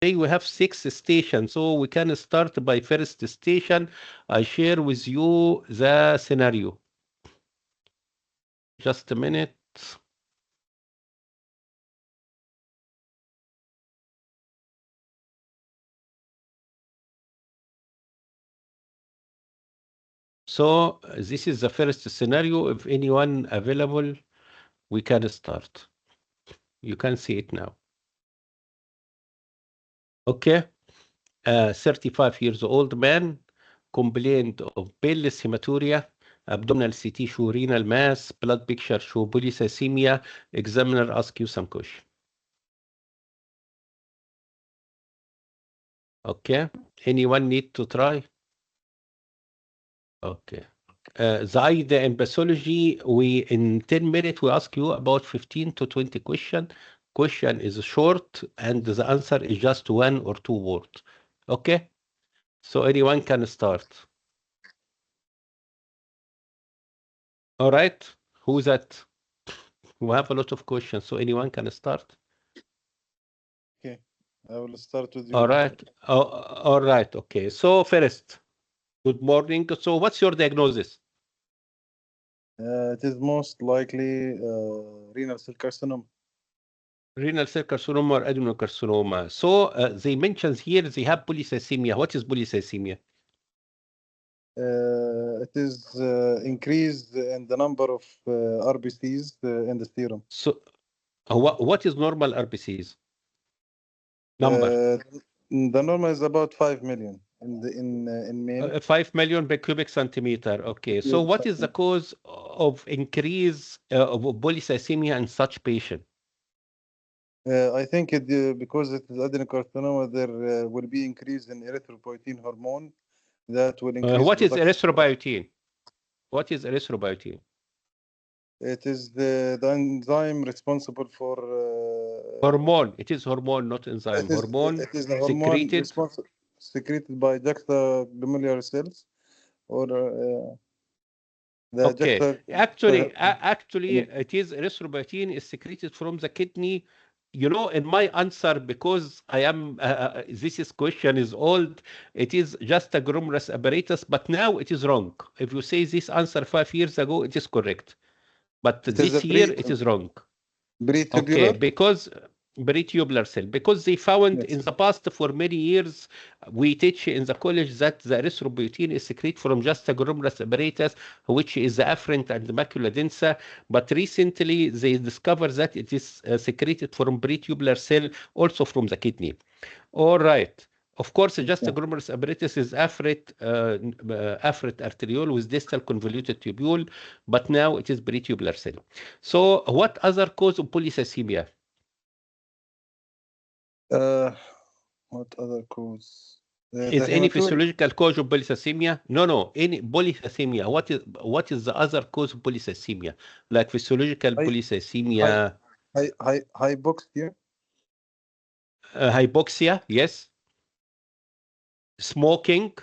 we have 6 stations, so we can start by first station. I share with you the scenario. Just a minute. So this is the first scenario. If anyone available, we can start. You can see it now. Okay. 35 years old man, complained of painless hematuria, abdominal CT show renal mass, blood picture show polycythemia. Examiner ask you some question. Okay. Anyone need to try? Okay. The idea in pathology, in 10 minutes, we ask you about 15 to 20 questions. Question is short, and the answer is just 1 or 2 words. Okay? So anyone can start. All right. Who's that? We have a lot of questions, so anyone can start. Okay, I will start with you. All right. All right. Okay. So first, good morning. So what's your diagnosis? It is most likely renal cell carcinoma. Renal cell carcinoma or adenocarcinoma. So they mentions here they have polycythemia. What is polycythemia? It is increased in the number of RBCs in the serum. So what is normal RBCs? Number. The normal is about 5 million in male. 5 million per cubic centimeter. Okay. So what is the cause of increase of polycythemia in such patient? I think because it is adenocarcinoma, there will be increase in erythropoietin hormone that will increase. What is erythropoietin? What is erythropoietin? It is the enzyme responsible for hormone. It is hormone, not enzyme. Hormone. It is the hormone secreted by juxtaglomerular cells, or okay. Actually, it is erythropoietin is secreted from the kidney. You know, in my answer, because I am this question is old. It is just a glomerulus apparatus, but now it is wrong. If you say this answer 5 years ago, it is correct. But this year it is wrong. Pre-tubular? Okay, because pre-tubular cell, because they found in the past for many years, we teach in the college that the erythropoietin is secreted from just a glomerulus apparatus, which is the afferent and the macula densa. But recently they discovered that it is secreted from pre-tubular cell, also from the kidney. All right. Of course, just a glomerulus apparatus is afferent arteriole with distal convoluted tubule, but now it is pre-tubular cell. So, what other cause of polycythemia? What other cause? Is any physiological cause of polycythemia? No. Any polycythemia. What is the other cause of polycythemia? Like physiological polycythemia. Hypoxia. Hypoxia, yes. Smoking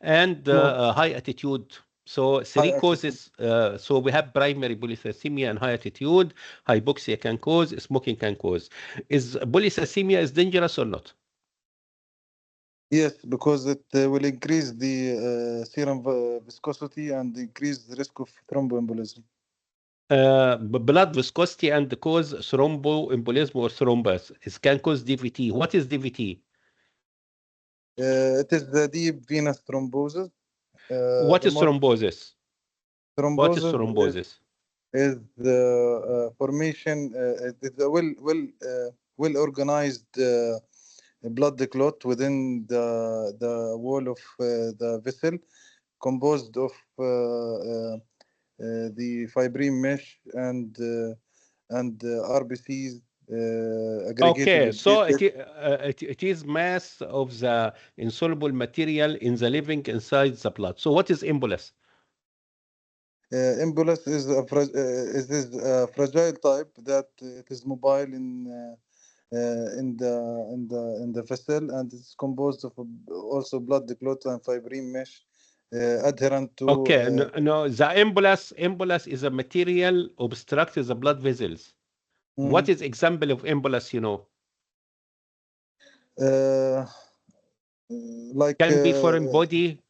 and high attitude. So 3 causes. So we have primary polycythemia and high attitude. Hypoxia can cause. Smoking can cause. Is polycythemia is dangerous or not? Yes, because it will increase the serum viscosity and increase the risk of thromboembolism. Blood viscosity and cause thromboembolism or thrombus. It can cause DVT. What is DVT? It is the deep venous thrombosis. What is thrombosis? What is thrombosis? Is the formation. It is a well organized blood clot within the wall of the vessel, composed of the fibrin mesh and RBCs. Okay, so it is mass of the insoluble material in the living inside the blood. So what is embolus? Embolus is a fragile type that it is mobile in the vessel, and it's composed of also blood clot and fibrin mesh adherent to. Okay, no, the embolus is a material obstructs the blood vessels. What is example of embolus? You know. Like Can be foreign body,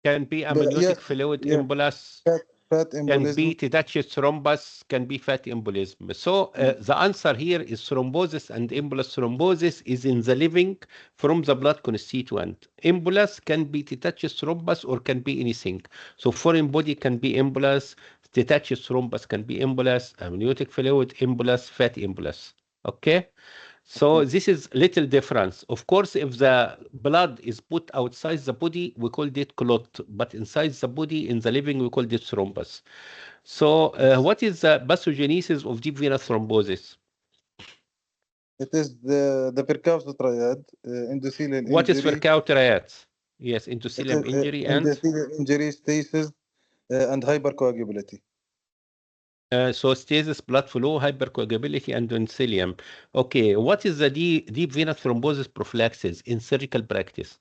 can be amniotic yes, fluid yeah, embolus, fat can embolism. be detached thrombus, can be fat embolism. So the answer here is thrombosis and embolus. Thrombosis is in the living from the blood constituent. Embolus can be detached thrombus or can be anything. So foreign body can be embolus, detached thrombus can be embolus, amniotic fluid embolus, fat embolus. Okay? So this is little difference. Of course, if the blood is put outside the body, we call it clot. But inside the body, in the living, we call it thrombus. So what is the pathogenesis of deep venous thrombosis? It is the percussion triad, endothelial What is injury, Furcault-Triad? Yes, it endothelium is injury and endothelial injury, stasis, and hypercoagulability. so stasis, blood flow, hypercoagulability, and endothelium. Okay, what is the deep venous thrombosis prophylaxis in surgical practice?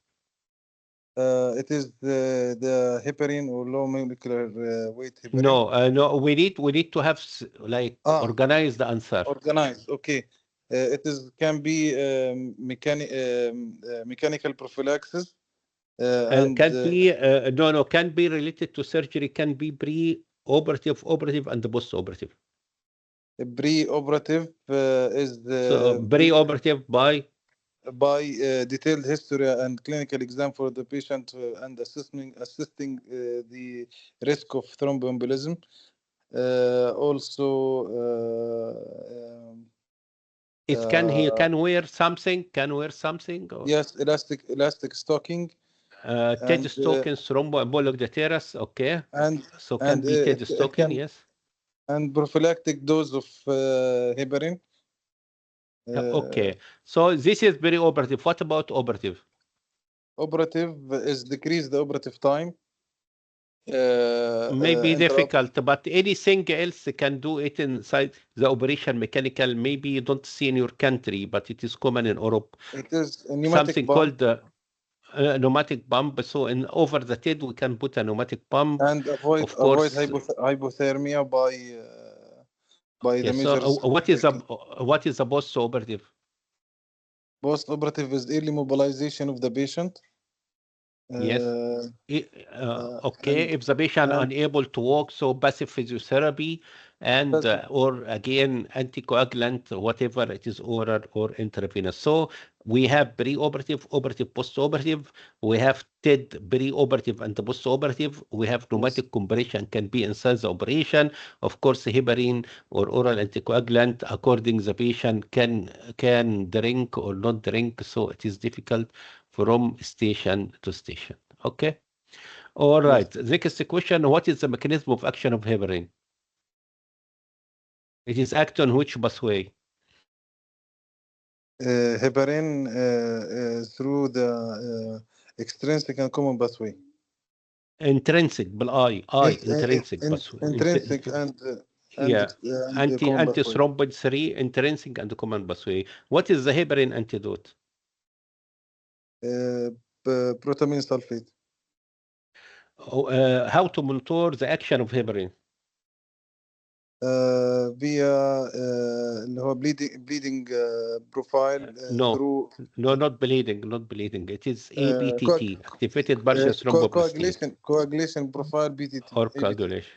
It is the heparin or low molecular weight heparin. No, we need to have like organize the answer. Organized. Okay. It is can be mechanical prophylaxis. And Can be no, can be related to surgery, can be pre-operative, operative, and post-operative. pre-operative is So pre-operative by detailed history and clinical exam for the patient and assisting the risk of thromboembolism. Also, it can he can wear something, or yes, elastic stocking. TED stocking, thromboembolic deterrence, okay. And so can be TED stocking, yes. And prophylactic dose of heparin. Okay, so this is pre-operative. What about operative? Operative is decrease the operative time. Maybe difficult, but anything else can do it inside the operation mechanical. Maybe you don't see in your country, but it is common in Europe. It is a pneumatic something pump. called pneumatic pump. So in over the TED we can put a pneumatic pump. And avoid hypothermia by the measures. What is a post-operative? Post-operative is early mobilization of the patient. Yes. Okay. If the patient unable to walk, so passive physiotherapy and or again anticoagulant, whatever it is, oral or intravenous. So we have pre-operative, operative, post-operative. We have TED pre-operative and post-operative. We have pneumatic compression can be inside the operation. Of course, heparin or oral anticoagulant according the patient can drink or not drink. So it is difficult from station to station. Okay. All right. Yes. Next question. What is the mechanism of action of heparin? It is act on which pathway? Heparin through the extrinsic and common pathway. Intrinsic, intrinsic pathway. Intrinsic and anti-thrombin 3, intrinsic and common pathway. What is the heparin antidote? Protamine sulfate. How to monitor the action of heparin? Via bleeding profile. Not bleeding. It is ABTT, activated partial thromboplastin. Coagulation profile BTT. Or coagulation.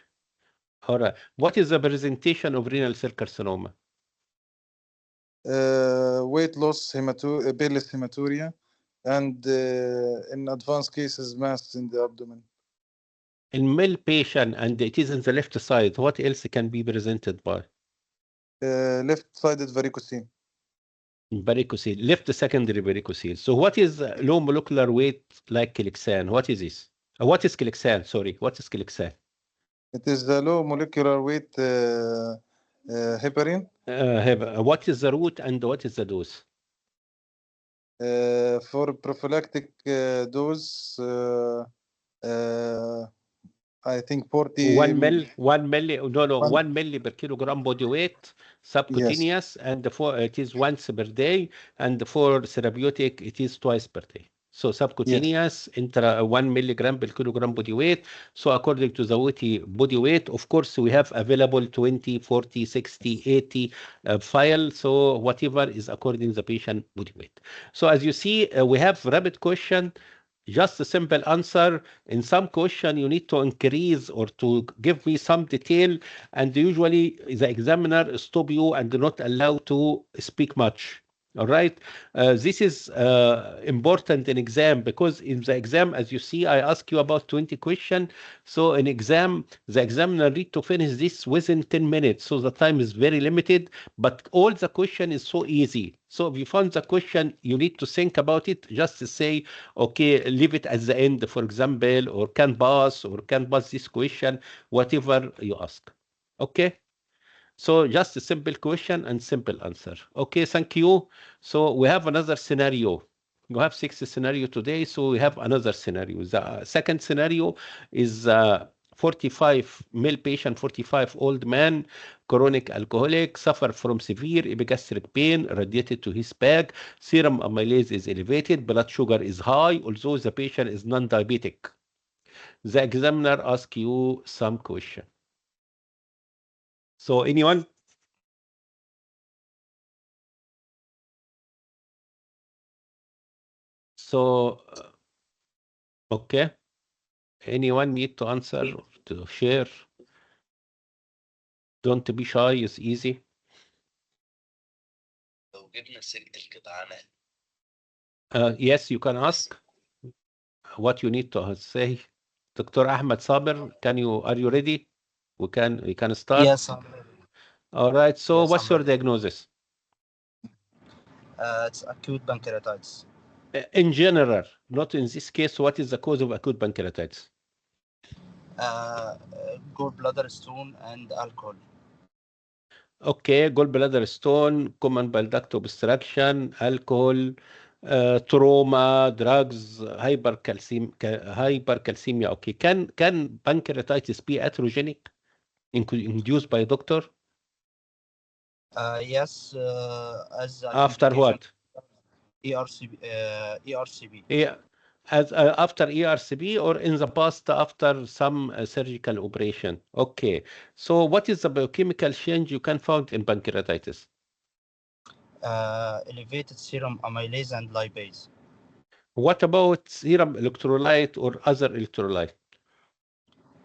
All right. What is the presentation of renal cell carcinoma? Weight loss, painless hematuria, and in advanced cases, mass in the abdomen. In male patient, and it is in the left side, what else can be presented by? Left-sided varicocele. Left secondary varicocele. So what is low molecular weight like Kilixan? What is this? What is Kilixan? Sorry, what is Kilixan? It is the low molecular weight heparin. What is the route and what is the dose? For prophylactic dose, I think 40. 1 milli, 1 milli per kilogram body weight, subcutaneous, yes. And it is once per day, and for therapeutic, it is twice per day. So subcutaneous, intra 1 milligram per kilogram body weight. So according to the body weight, of course, we have available 20, 40, 60, 80 file. So whatever is according to the patient body weight. So as you see, we have rapid question, just a simple answer. In some question, you need to increase or to give me some detail, and usually the examiner stop you and do not allow to speak much. All right. This is important in exam, because in the exam, as you see, I ask you about 20 questions. So in exam, the examiner need to finish this within 10 minutes. So the time is very limited, but all the question is so easy. So if you find the question, you need to think about it, just to say, okay, leave it at the end, for example, or can pass this question, whatever you ask. Okay. So just a simple question and simple answer. Okay, thank you. So we have another scenario. We have 6 scenario today, so we have another scenario. The second scenario is 45 male patient, 45 old man, chronic alcoholic, suffer from severe epigastric pain, radiated to his back, serum amylase is elevated, blood sugar is high, although the patient is non-diabetic. The examiner asks you some question. So anyone? So, okay. Anyone need to answer, to share? Don't be shy, it's easy. Yes, you can ask what you need to say. Dr. Ahmed Saber, are you ready? We can start? Yes, I'm ready. All right, so Yes, what's I'm your ready. diagnosis? It's acute pancreatitis. In general, not in this case, what is the cause of acute pancreatitis? Gallbladder stone and alcohol. Okay, gallbladder stone, common bile duct obstruction, alcohol, trauma, drugs, hypercalcemia. Okay, can pancreatitis be atherogenic, induced by doctor? Yes, as After what? ERCB. Yeah, after ERCP or in the past after some surgical operation. Okay, so what is the biochemical change you can find in pancreatitis? Elevated serum amylase and lipase. What about serum electrolyte or other electrolyte?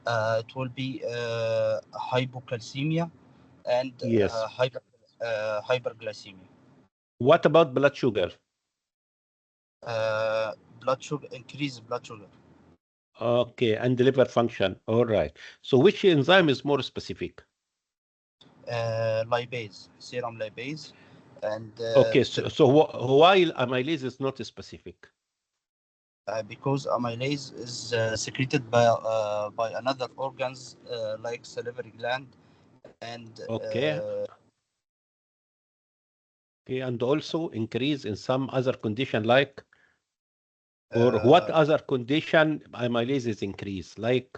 It will be hypocalcemia and Yes. hyperglycemia. What about blood sugar? Blood sugar, increased blood sugar. Okay, and liver function. All right. So which enzyme is more specific? Lipase, serum lipase. And Okay, so why amylase is not specific? because amylase is secreted by another organs like salivary gland and Okay. Okay, and also increase in some other condition like, or what other condition amylase is increased, like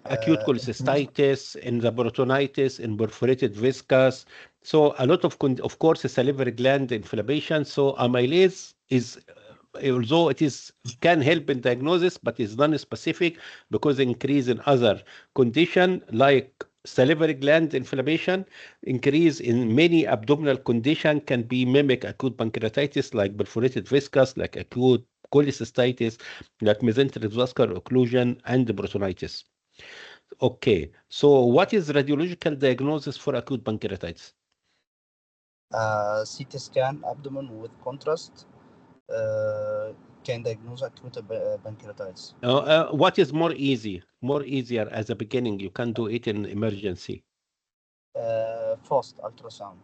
acute cholecystitis, in the peritonitis, in perforated viscous. So a lot of course, salivary gland inflammation. So amylase is, although it is can help in diagnosis, but is non-specific because increase in other condition like salivary gland inflammation, increase in many abdominal condition can be mimic acute pancreatitis like perforated viscous, like acute cholecystitis, like mesenteric vascular occlusion, and peritonitis. Okay, so what is radiological diagnosis for acute pancreatitis? CT scan abdomen with contrast can diagnose acute pancreatitis. What is more easier as a beginning? You can do it in emergency. First, ultrasound.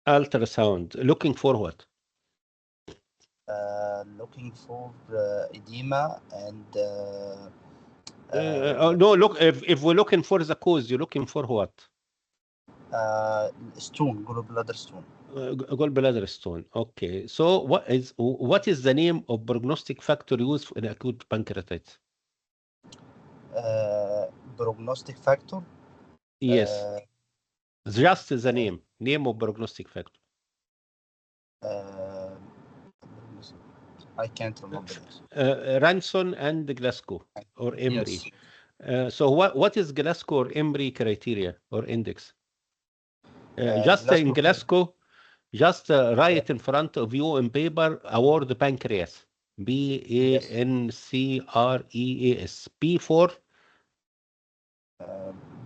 Ultrasound, looking for what? Looking for edema and no, look, if we're looking for the cause, you're looking for what? stone, gallbladder stone. Gallbladder stone. Okay, so what is the name of prognostic factor used in acute pancreatitis? Prognostic factor. Yes, just the name of prognostic factor. I can't remember it. Ranson and Glasgow or Embry. Yes. So what is Glasgow or Embry criteria or index? Just in Glasgow- Glasgow, just write in front of you in paper, award pancreas. Pancreas. B for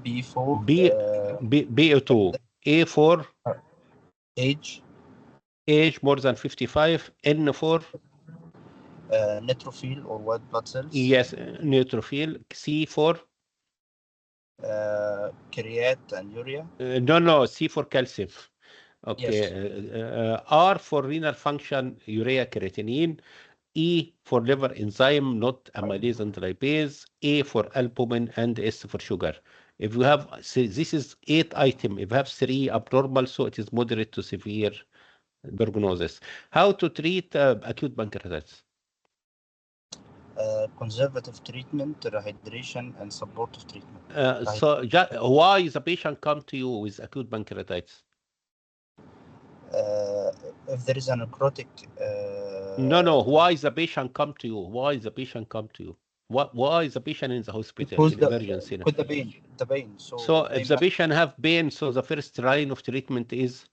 B4. B2. A for Age. age more than 55. N for Neutrophil or white blood cells. yes, neutrophil. C for Create and urea. no, C for calcium. Okay. Yes. R for renal function, urea creatinine. E for liver enzyme, not amylase and lipase. A for albumin, and S for sugar. If you have, this is 8 items. If you have 3 abnormal, so it is moderate to severe prognosis. How to treat acute pancreatitis? Conservative treatment, rehydration, and supportive treatment. So why the patient come to you with acute pancreatitis? If there is a necrotic. No. Why the patient come to you? Why the patient come to you? Why is the patient in the hospital in emergency? Because the pain. So if the patient have pain, so the first line of treatment is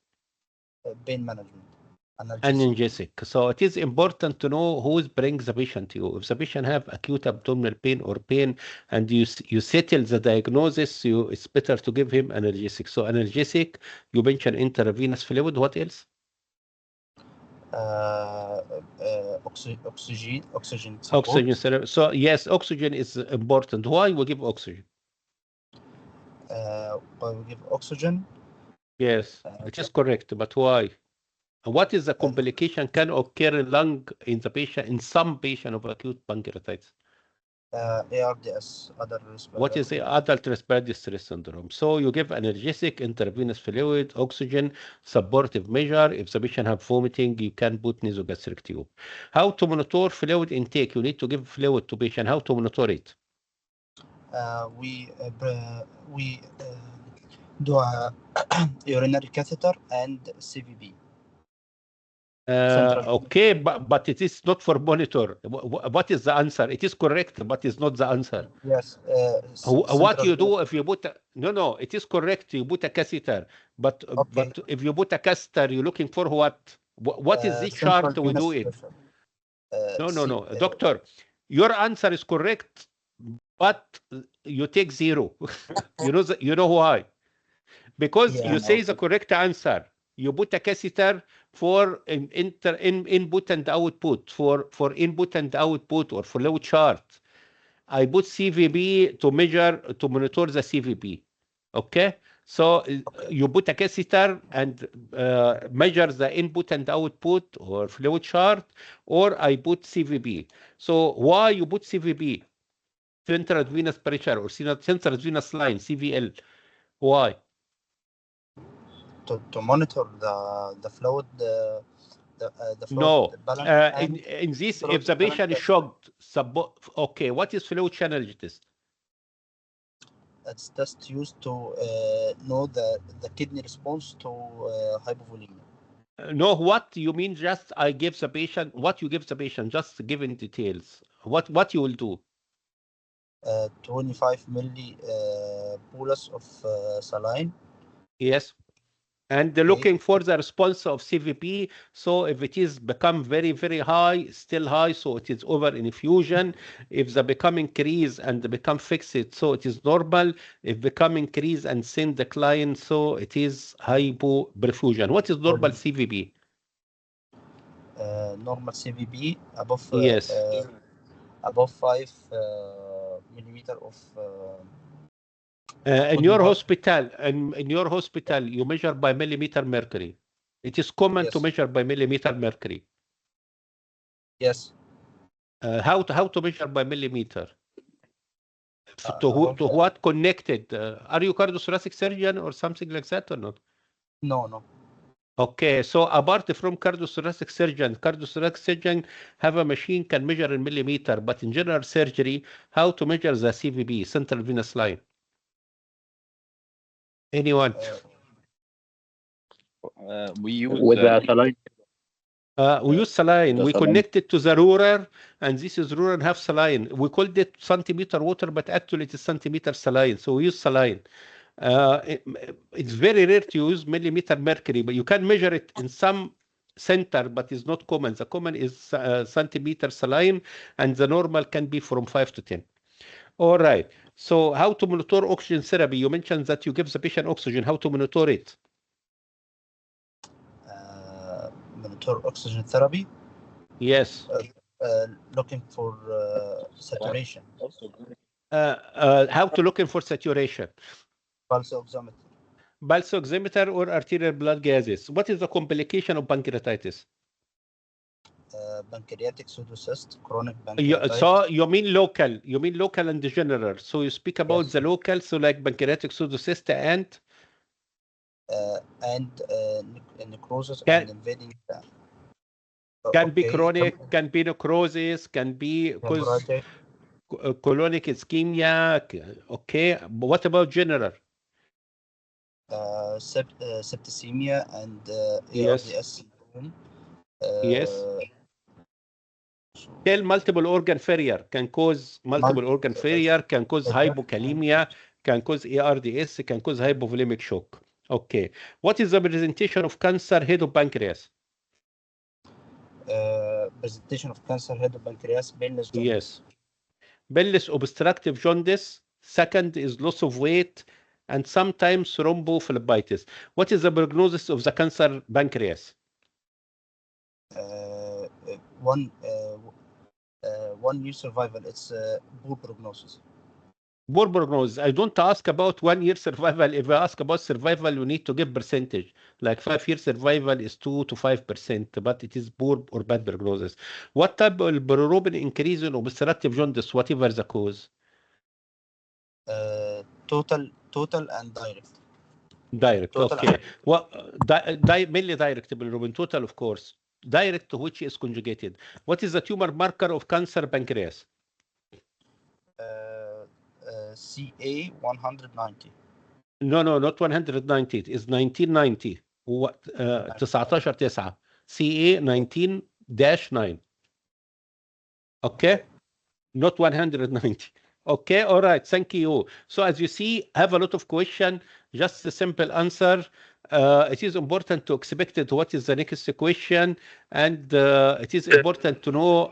pain management. Analgesic. So it is important to know who brings the patient to you. If the patient have acute abdominal pain or pain, and you settle the diagnosis, it's better to give him analgesic. So analgesic, you mentioned intravenous fluid. What else? Oxygen. Oxygen. So yes, oxygen is important. Why we give oxygen? Why we give oxygen? Yes, it is correct. But why? What is the complication can occur in lung in the patient, in some patient of acute pancreatitis? ARDS, adult respiratory. What is the adult respiratory distress syndrome? So you give analgesic, intravenous fluid, oxygen, supportive measure. If the patient have vomiting, you can put nasogastric tube. How to monitor fluid intake? You need to give fluid to patient. How to monitor it? We do a urinary catheter and CVB. Okay, but it is not for monitor. What is the answer? It is correct, but it's not the answer. Yes. What you do if you put no, it is correct. You put a catheter, but Okay. but if you put a catheter, you're looking for what? What is this chart we do it? No, doctor, your answer is correct, but you take 0. you know why? Because you say the correct answer. You put a catheter for input and output, for input and output, or for flow chart. I put CVB to monitor the CVB. Okay? So you put a catheter and measure the input and output or flow chart, or I put CVB. So why you put CVB? Central venous pressure or central venous line, CVL. Why? To monitor the fluid, the fluid. No, in this, if the patient is shocked, okay, what is flow channel test? It's just used to know the kidney response to hypovolemia. No, what you mean? Just I give the patient what you give the patient. Just given details. What you will do? 25 milli bolus of saline. Yes. And looking for the response of CVP. So if it is become very, very high, still high, so it is over infusion. If the become increase and become fixed, so it is normal. If become increase and sin decline, so it is hypoperfusion. What is normal CVP? Normal CVP above yes. Above 5 millimeter of. In your hospital, you measure by millimeter mercury. It is common to measure by millimeter mercury. Yes. How to measure by millimeter? To what connected? Are you cardiothoracic surgeon or something like that or not? No. Okay, so apart from cardiothoracic surgeon have a machine can measure in millimeter, but in general surgery, how to measure the CVB, central venous line? Anyone? We use with the saline. We use saline. the We saline. connect it to the ruler, and this is ruler have saline. We called it centimeter water, but actually it is centimeter saline. So we use saline. It's very rare to use millimeter mercury, but you can measure it in some center, but it's not common. The common is centimeter saline, and the normal can be from 5 to 10. All right. So how to monitor oxygen therapy? You mentioned that you give the patient oxygen. How to monitor it? Monitor oxygen therapy. Yes. Looking for saturation. How to looking for saturation? Pulse oximeter. Pulse oximeter or arterial blood gases. What is the complication of pancreatitis? Pancreatic pseudocyst, chronic pancreatitis. So you mean local? You mean local and general? So you speak about the local, so like pancreatic pseudocyst and necrosis Can- and invading. can be chronic, can be necrosis, can be cause colonic ischemia. Okay, but what about general? Septicemia and Yes. ARDS syndrome. Yes. Tell multiple organ failure can cause multiple organ failure, can cause hypokalemia, can cause ARDS, can cause hypovolemic shock. Okay. What is the presentation of cancer head of pancreas? Presentation of cancer head of pancreas, painless jaundice. Yes. Painless obstructive jaundice. Second is loss of weight and sometimes thrombophlebitis. What is the prognosis of the cancer pancreas? 1 year survival. It's poor prognosis. Poor prognosis. I don't ask about 1 year survival. If I ask about survival, you need to give percentage. Like 5 year survival is 2 to 5%, but it is poor or bad prognosis. What type of bilirubin increase in obstructive jaundice, whatever the cause? Total and direct. Direct, Total okay. Well, mainly direct bilirubin, total, of course. Direct to which is conjugated. What is the tumor marker of cancer pancreas? CA 190. No, not 190. It is 1990. What? 19-9. CA 19-9. Okay? Not 190. Okay, all right, thank you. So as you see, I have a lot of question, just a simple answer. It is important to expect it, what is the next question, and it is important to know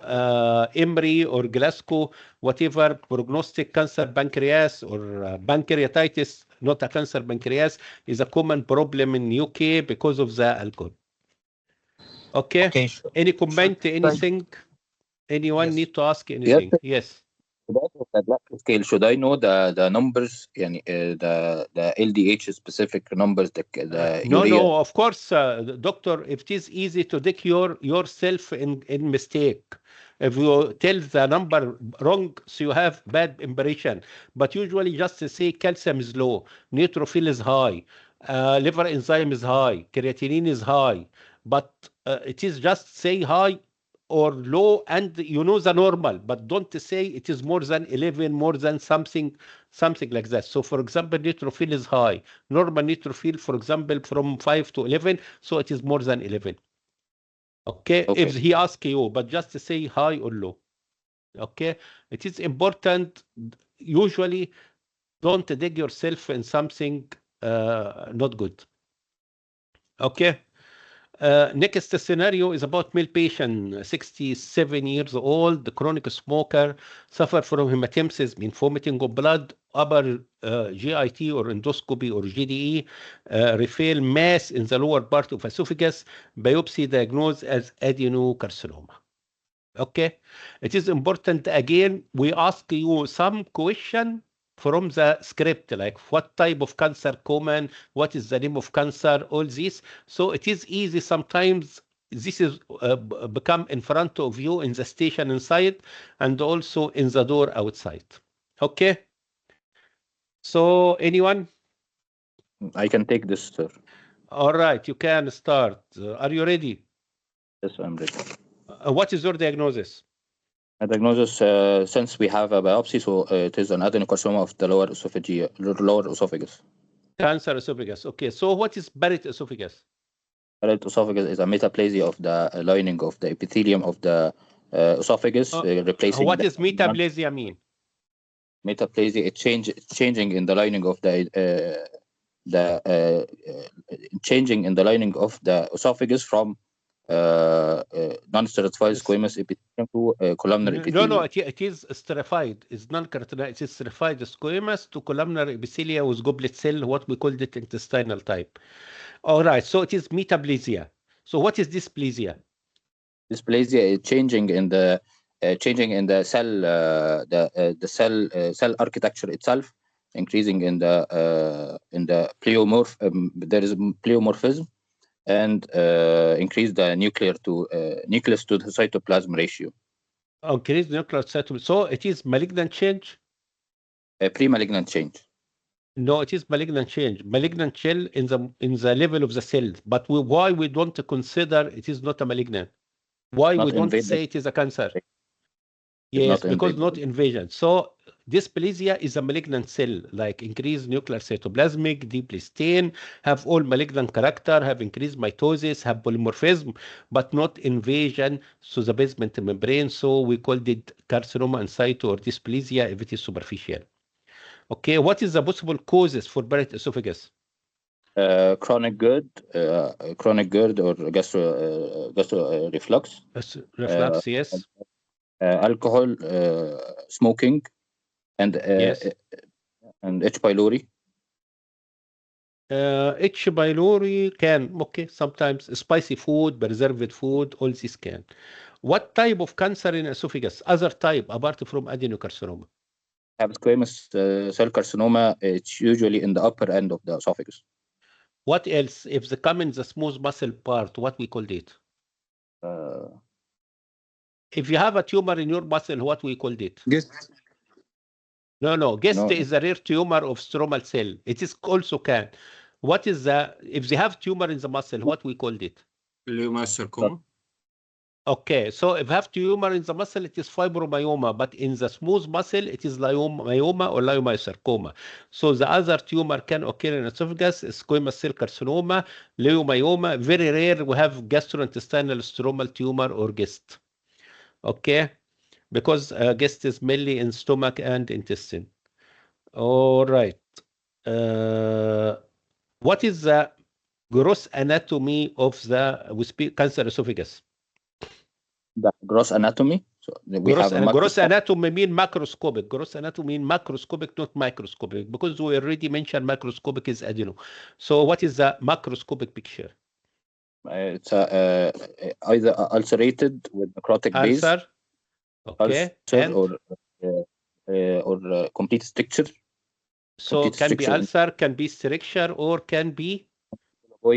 Emory or Glasgow, whatever prognostic cancer pancreas or pancreatitis, not a cancer pancreas, is a common problem in UK because of the alcohol. Okay, Sure. Any comment, anything? Anyone Yes. need to ask anything? Yes. Scale, should I know the numbers, the LDH specific numbers, the No, urea? of course, doctor, if it is easy to dig yourself in mistake. If you tell the number wrong, so you have bad impression. But usually just to say calcium is low, neutrophil is high, liver enzyme is high, creatinine is high. But it is just say high or low, and you know the normal, but don't say it is more than 11, more than something like that. So for example, neutrophil is high. Normal neutrophil, for example, from 5 to 11, so it is more than 11. Okay, if he asks you, but just to say high or low. Okay, it is important. Usually, don't dig yourself in something not good. Okay. Next scenario is about male patient, 67 years old, chronic smoker, suffer from hematemesis, mean vomiting of blood, upper GIT or endoscopy or GDE, reveal mass in the lower part of esophagus, biopsy diagnosed as adenocarcinoma. Okay, it is important again, we ask you some question from the script, like what type of cancer common, what is the name of cancer, all this. So it is easy sometimes. This is become in front of you in the station inside and also in the door outside. Okay. So anyone? I can take this, sir. All right, you can start. Are you ready? Yes, I'm ready. What is your diagnosis? My diagnosis, since we have a biopsy, so it is an adenocarcinoma of the lower esophagus. Cancer esophagus. Okay, so what is Barrett esophagus? Barrett esophagus is a metaplasia of the lining of the epithelium of the esophagus, replacing. What does metaplasia mean? Metaplasia, it's changing in the lining of the changing in the lining of the esophagus from non-stratified squamous epithelium to columnar epithelium. No, it is stratified. It's non-carotenoid. It is stratified squamous to columnar epithelia with goblet cell, what we called it intestinal type. All right, so it is metaplasia. So what is dysplasia? Dysplasia is changing in the cell, cell architecture itself, increasing in the pleomorph. There is pleomorphism, and increase the nucleus to the cytoplasm ratio. Increase nuclear cytoplasm. So it is malignant change? Pre-malignant change. No, it is malignant change. Malignant cell in the level of the cell. But why we don't consider it is not a malignant? Why we don't say it is a cancer? Yes, because not invasion. So dysplasia is a malignant cell, like increased nuclear cytoplasmic, deeply stained, have all malignant character, have increased mitosis, have polymorphism, but not invasion to the basement membrane. So we called it carcinoma in situ or dysplasia if it is superficial. Okay, what is the possible causes for Barrett esophagus? Chronic GERD or gastro reflux. Reflux, yes. Alcohol, smoking, and yes. And H. pylori. H. pylori can, okay, sometimes spicy food, preserved food, all this can. What type of cancer in esophagus? Other type apart from adenocarcinoma? Have squamous cell carcinoma. It's usually in the upper end of the esophagus. What else? If they come in the smooth muscle part, what we called it? If you have a tumor in your muscle, what we called it? GIST. No. GIST is a rare tumor of stromal cell. It is also can. What is the, if they have tumor in the muscle, what we called it? Leiomyosarcoma. Okay, so if you have tumor in the muscle, it is fibromyoma, but in the smooth muscle, it is myoma or leiomyosarcoma. So the other tumor can occur in esophagus, squamous cell carcinoma, leiomyoma. Very rare, we have gastrointestinal stromal tumor or GIST. Okay, because GIST is mainly in stomach and intestine. All right. What is the gross anatomy of the cancer esophagus? The gross anatomy. So we gross anatomy mean macroscopic. Gross anatomy mean macroscopic, not microscopic, because we already mentioned macroscopic is adeno. So what is the macroscopic picture? It's either ulcerated with necrotic base, okay, or complete stricture. So it can be ulcer, can be stricture, or can be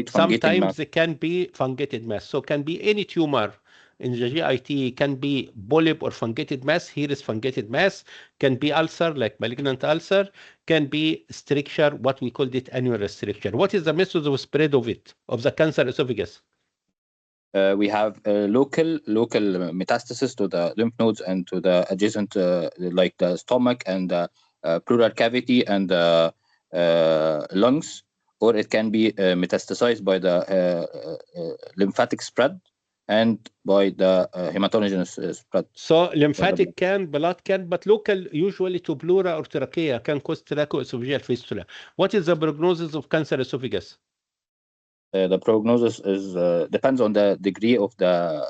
sometimes it can be fungated mass. So can be any tumor in the GIT, can be polyp or fungated mass. Here is fungated mass. Can be ulcer, like malignant ulcer. Can be stricture, what we called it annular stricture. What is the method of spread of it, of the cancer esophagus? We have local metastasis to the lymph nodes and to the adjacent, like the stomach and the pleural cavity and the lungs, or it can be metastasized by the lymphatic spread and by the hematogenous spread. So lymphatic can, blood can, but local usually to pleura or trachea can cause tracheoesophageal fistula. What is the prognosis of cancer esophagus? The prognosis is depends on the degree of the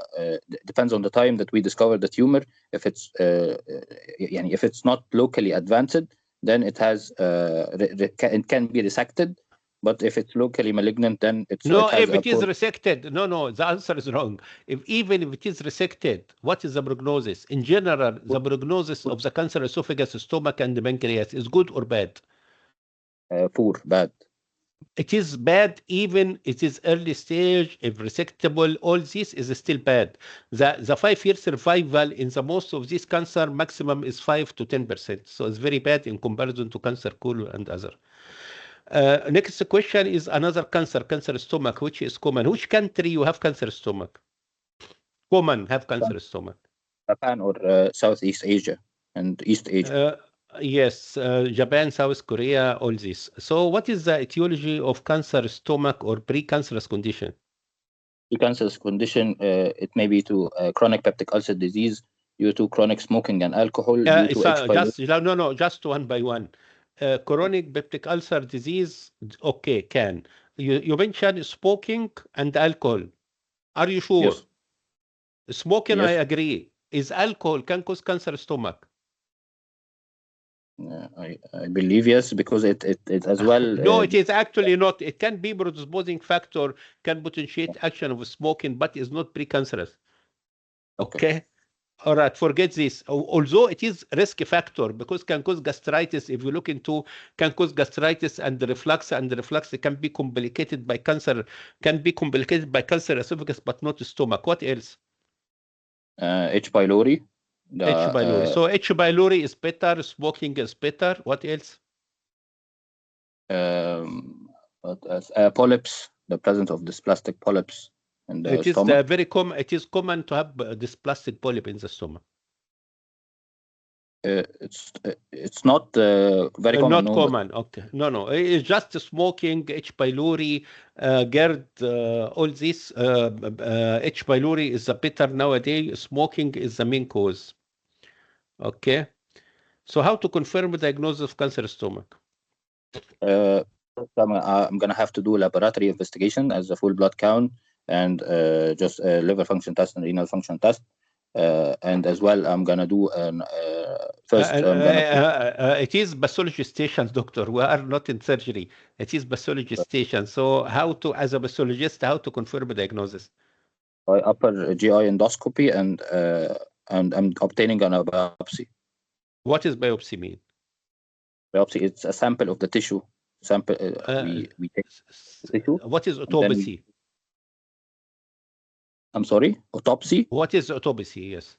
depends on the time that we discover the tumor. If it's if it's not locally advanced, then it has it can be resected. But if it's locally malignant, then it's if it is resected. No, the answer is wrong. Even if it is resected, what is the prognosis? In general, the prognosis of the cancer esophagus, stomach, and the pancreas is good or bad? Poor, bad. It is bad, even it is early stage, if resectable, all this is still bad. The 5-year survival in the most of this cancer maximum is 5 to 10%. So it's very bad in comparison to cancer colon and other. Next question is another cancer stomach, which is common. Which country you have cancer stomach? Common have cancer stomach. Japan or Southeast Asia and East Asia. Yes, Japan, South Korea, all this. So what is the etiology of cancer stomach or precancerous condition? precancerous condition, it may be to chronic peptic ulcer disease due to chronic smoking and alcohol. Due to H. pylori. Just one by one. Chronic peptic ulcer disease, okay, can. You mentioned smoking and alcohol. Are you sure? Yes. Smoking, Yes. I agree. Is alcohol can cause cancer stomach? I believe yes, because it as well. No, it is actually not. It can be predisposing factor, can potentiate action of smoking, but is not precancerous. Okay. All right, forget this. Although it is risk factor because can cause gastritis. If you look into can cause gastritis and reflux, it can be complicated by cancer. Can be complicated by cancer esophagus, but not stomach. What else? H. pylori. H. pylori. So H. pylori is better. Smoking is better. What else? Polyps. The presence of dysplastic polyps in the stomach. Very common. It is common to have dysplastic polyp in the stomach. It's not very common. Not common. Okay. No. It's just smoking, H. pylori, GERD, all this. H. pylori is the better nowadays. Smoking is the main cause. Okay. So how to confirm the diagnosis of cancer stomach? I'm going to have to do a laboratory investigation as a full blood count and just a liver function test and renal function test. And as well, I'm going to do first. It is pathology station, doctor. We are not in surgery. It is pathology station. So how to, as a pathologist, how to confirm a diagnosis? By upper GI endoscopy and I'm obtaining an biopsy. What does biopsy mean? Biopsy, it's a sample of the tissue. Sample. We take the tissue. What is autopsy? I'm sorry, autopsy. What is autopsy? Yes.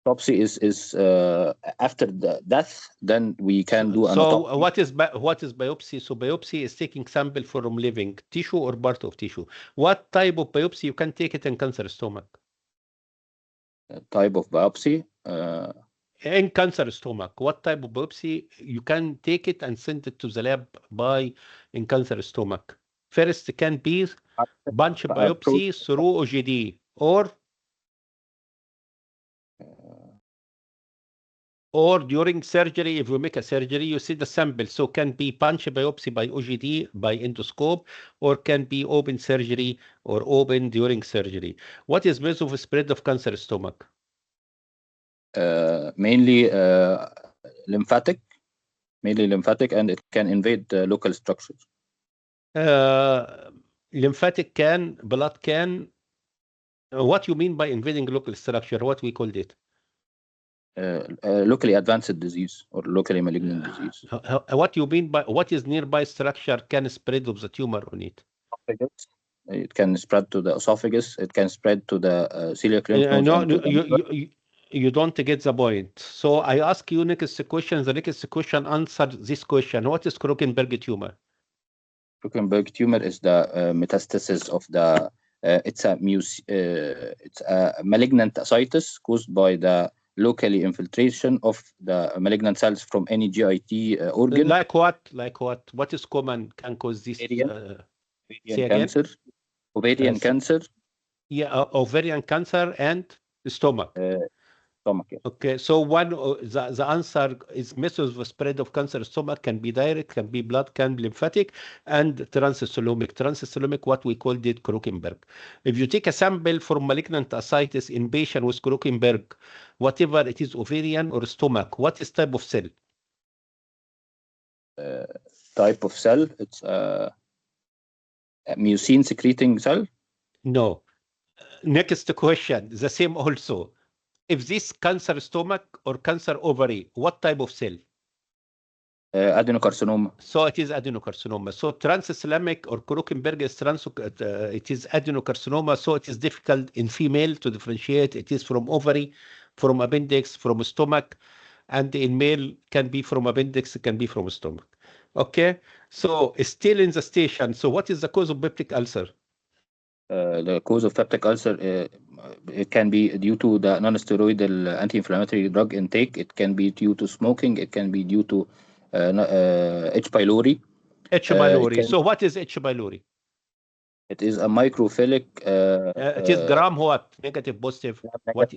Autopsy is after the death. Then we can do an autopsy. So what is biopsy? So biopsy is taking sample from living tissue or part of tissue. What type of biopsy you can take it in cancer stomach? Type of biopsy. In cancer stomach, what type of biopsy you can take it and send it to the lab in cancer stomach? First can be bunch biopsy through OGD or during surgery. If you make a surgery, you see the sample. So can be punch biopsy by OGD, by endoscope, or can be open surgery or open during surgery. What is means of spread of cancer stomach? Mainly lymphatic, and it can invade the local structures. Lymphatic can, blood can. What you mean by invading local structure? What we called it? Locally advanced disease or locally malignant disease. What you mean by what is nearby structure can spread of the tumor on it? It can spread to the esophagus. It can spread to the celiac lymph nodes. You don't get the point. So I ask you next question. The next question answer this question. What is Krokenberg tumor? Krokenberg tumor is the metastasis of the. It's a malignant ascites caused by the locally infiltration of the malignant cells from any GIT organ. Like what? What is common can cause this? Ovarian cancer. Ovarian cancer. Yeah, ovarian cancer and stomach. Stomach, yes. Okay, so the answer is methods of spread of cancer stomach can be direct, can be blood, can be lymphatic, and transcelomic. Transcelomic, what we called it Krokenberg. If you take a sample from malignant ascites in patient with Krokenberg, whatever it is, ovarian or stomach, what is type of cell? Type of cell, it's a mucin secreting cell. No. Next question, the same also. If this cancer stomach or cancer ovary, what type of cell? Adenocarcinoma. So it is adenocarcinoma. So transcelomic or Krokenberg is it is adenocarcinoma. So it is difficult in female to differentiate. It is from ovary, from appendix, from stomach, and in male can be from appendix, can be from stomach. Okay. So it's still in the station. So what is the cause of peptic ulcer? The cause of peptic ulcer, it can be due to the non-steroidal anti-inflammatory drug intake. It can be due to smoking. It can be due to H. pylori. H. pylori. So what is H. pylori? It is a microphilic. It is gram what? Negative, positive? What?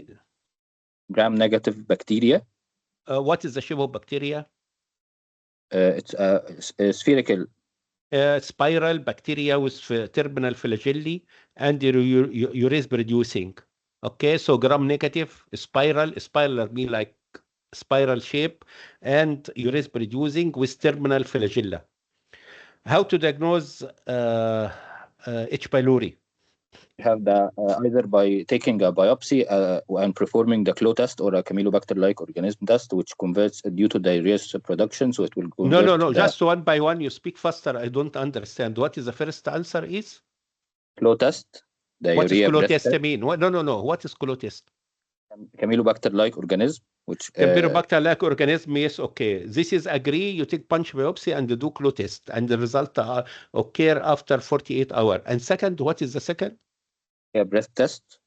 Gram negative bacteria. What is the shape of bacteria? It's a spherical. Spiral bacteria with terminal flagellae and urase producing. Okay, so gram negative, spiral mean like spiral shape, and urase producing with terminal flagella. How to diagnose H. pylori? You have the either by taking a biopsy and performing the CLO test or a Camelobacter-like organism test, which converts due to the urease production, so it will convert. No. Just one by one. You speak faster. I don't understand. What is the first answer? Is CLO test. What is CLO test mean? No. What is CLO test? Camelobacter-like organism, which Camelobacter-like organism. Yes, okay. This is agree. You take punch biopsy and do CLO test, and the result occur after 48 hours. And second, what is the second? Breath test.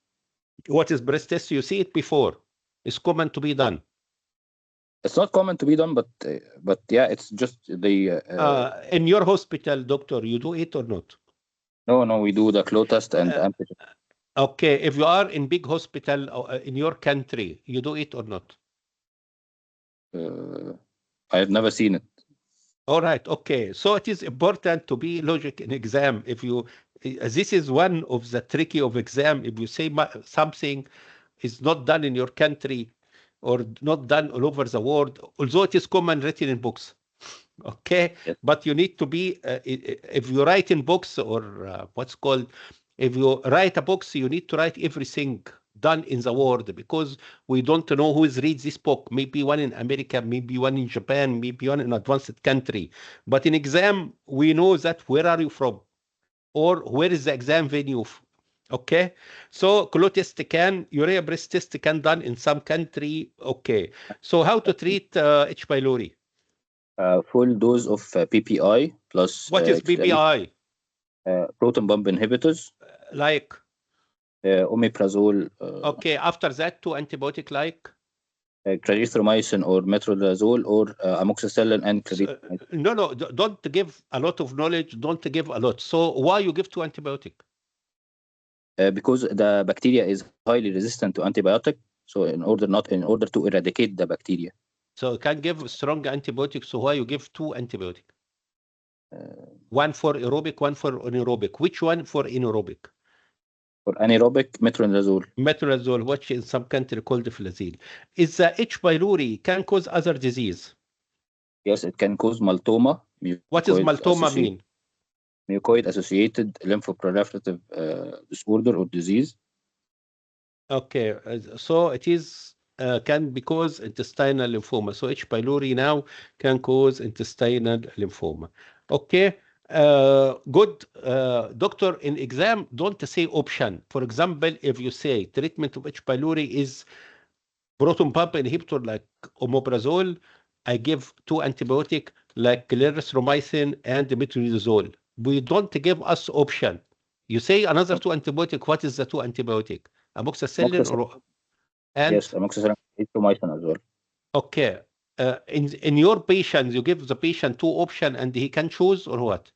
What is breath test? You see it before. It's common to be done. It's not common to be done, but yeah, it's just the. In your hospital, doctor, you do it or not? No, we do the CLO test and antigen. Okay, if you are in big hospital in your country, you do it or not? I have never seen it. All right, okay. So it is important to be logic in exam. If you, this is one of the tricky of exam. If you say something is not done in your country or not done all over the world, although it is common written in books. Okay, yes. But you need to be, if you write in books or what's called, if you write a book, you need to write everything done in the world, because we don't know who reads this book. Maybe one in America, maybe one in Japan, maybe one in advanced country. But in exam, we know that where are you from, or where is the exam venue. Okay, so CLO test can, urea breath test can done in some country. Okay, so how to treat H. pylori? Full dose of PPI plus. What is PPI? Proton pump inhibitors. Like? Omeprazole. Okay, after that, two antibiotic like? Clarithromycin or metronidazole or amoxicillin and clarithromycin. No, don't give a lot of knowledge. Don't give a lot. So why you give two antibiotic? Because the bacteria is highly resistant to antibiotic. So in order to eradicate the bacteria. So you can give strong antibiotics. So why you give two antibiotic? One for aerobic, one for anaerobic. Which one for anaerobic? For anaerobic, metronidazole. Metronidazole, which in some country called flazyl. Is the H. pylori can cause other disease? Yes, it can cause maltoma. What does maltoma mean? Mucoid-associated lymphoproliferative disorder or disease. Okay, so it is can cause intestinal lymphoma. So H. pylori now can cause intestinal lymphoma. Okay. Good. Doctor, in exam, don't say option. For example, if you say treatment of H. pylori is proton pump inhibitor like omeprazole, I give two antibiotic like clarithromycin and metronidazole. We don't give us option. You say another two antibiotic. What is the two antibiotic? Amoxicillin or and? Yes, amoxicillin, erythromycin as well. Okay. In your patient, you give the patient two options and he can choose or what?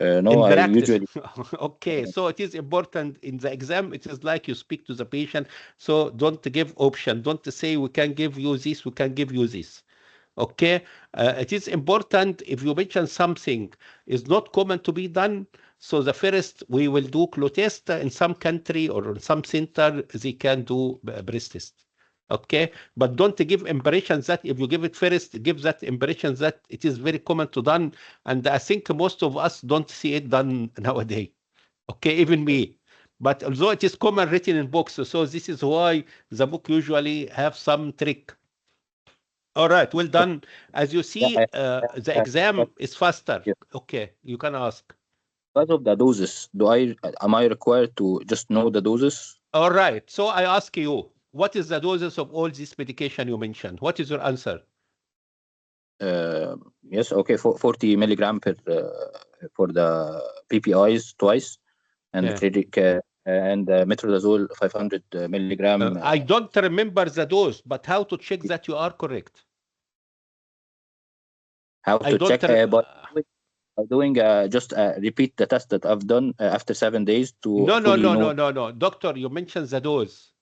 No, I usually. Okay, so it is important in the exam. It is like you speak to the patient. So don't give option. Don't say we can give you this, we can give you this. Okay, it is important if you mention something is not common to be done. So the first we will do CLO test in some country or in some center. They can do breath test. Okay, but don't give impressions that if you give it first, give that impression that it is very common to done. And I think most of us don't see it done nowadays. Okay, even me. But although it is common written in books, so this is why the book usually have some trick. All right, well done. As you see, the exam is faster. Yeah. Okay, you can ask. Because of the doses, am I required to just know the doses? All right, so I ask you, what is the doses of all this medication you mentioned? What is your answer? Yes, okay, 40 milligram per for the PPIs twice, and and metronidazole 500 milligram. I don't remember the dose, but how to check that you are correct? How to check? I'm doing just repeat the test that I've done after 7 days to No. Doctor, you mentioned the dose.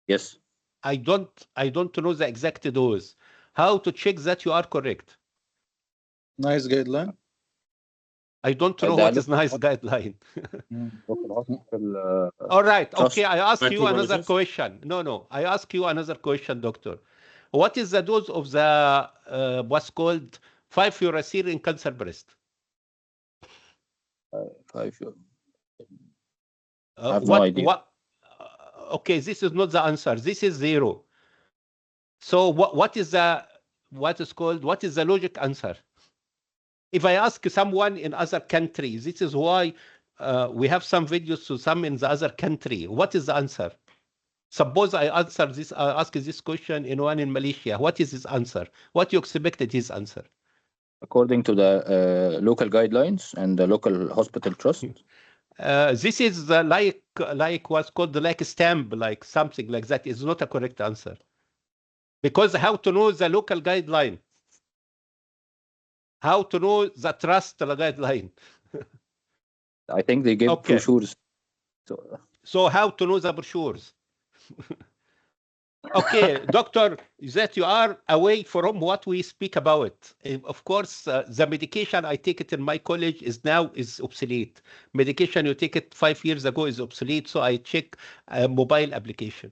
Yes. I don't know the exact dose. How to check that you are correct? Nice guideline. I don't know what is nice guideline. All right. Okay. I ask you another question. No. I ask you another question, doctor. What is the dose of the what's called 5-fluorouracil in cancer breast? 5. I have no idea. Okay, this is not the answer. This is 0. So what is the logic answer? If I ask someone in other country, this is why we have some videos to some in the other country. What is the answer? Suppose I ask this question in one in Malaysia. What is his answer? What you expected his answer? According to the local guidelines and the local hospital trust. This is like what's called like a stamp, like something like that. Is not a correct answer. Because how to know the local guideline? How to know the trust guideline? I think they give brochures. So how to know the brochures? Okay, doctor, that you are away from what we speak about. Of course, the medication I take it in my college is obsolete. Medication you take it 5 years ago is obsolete, so I check mobile application.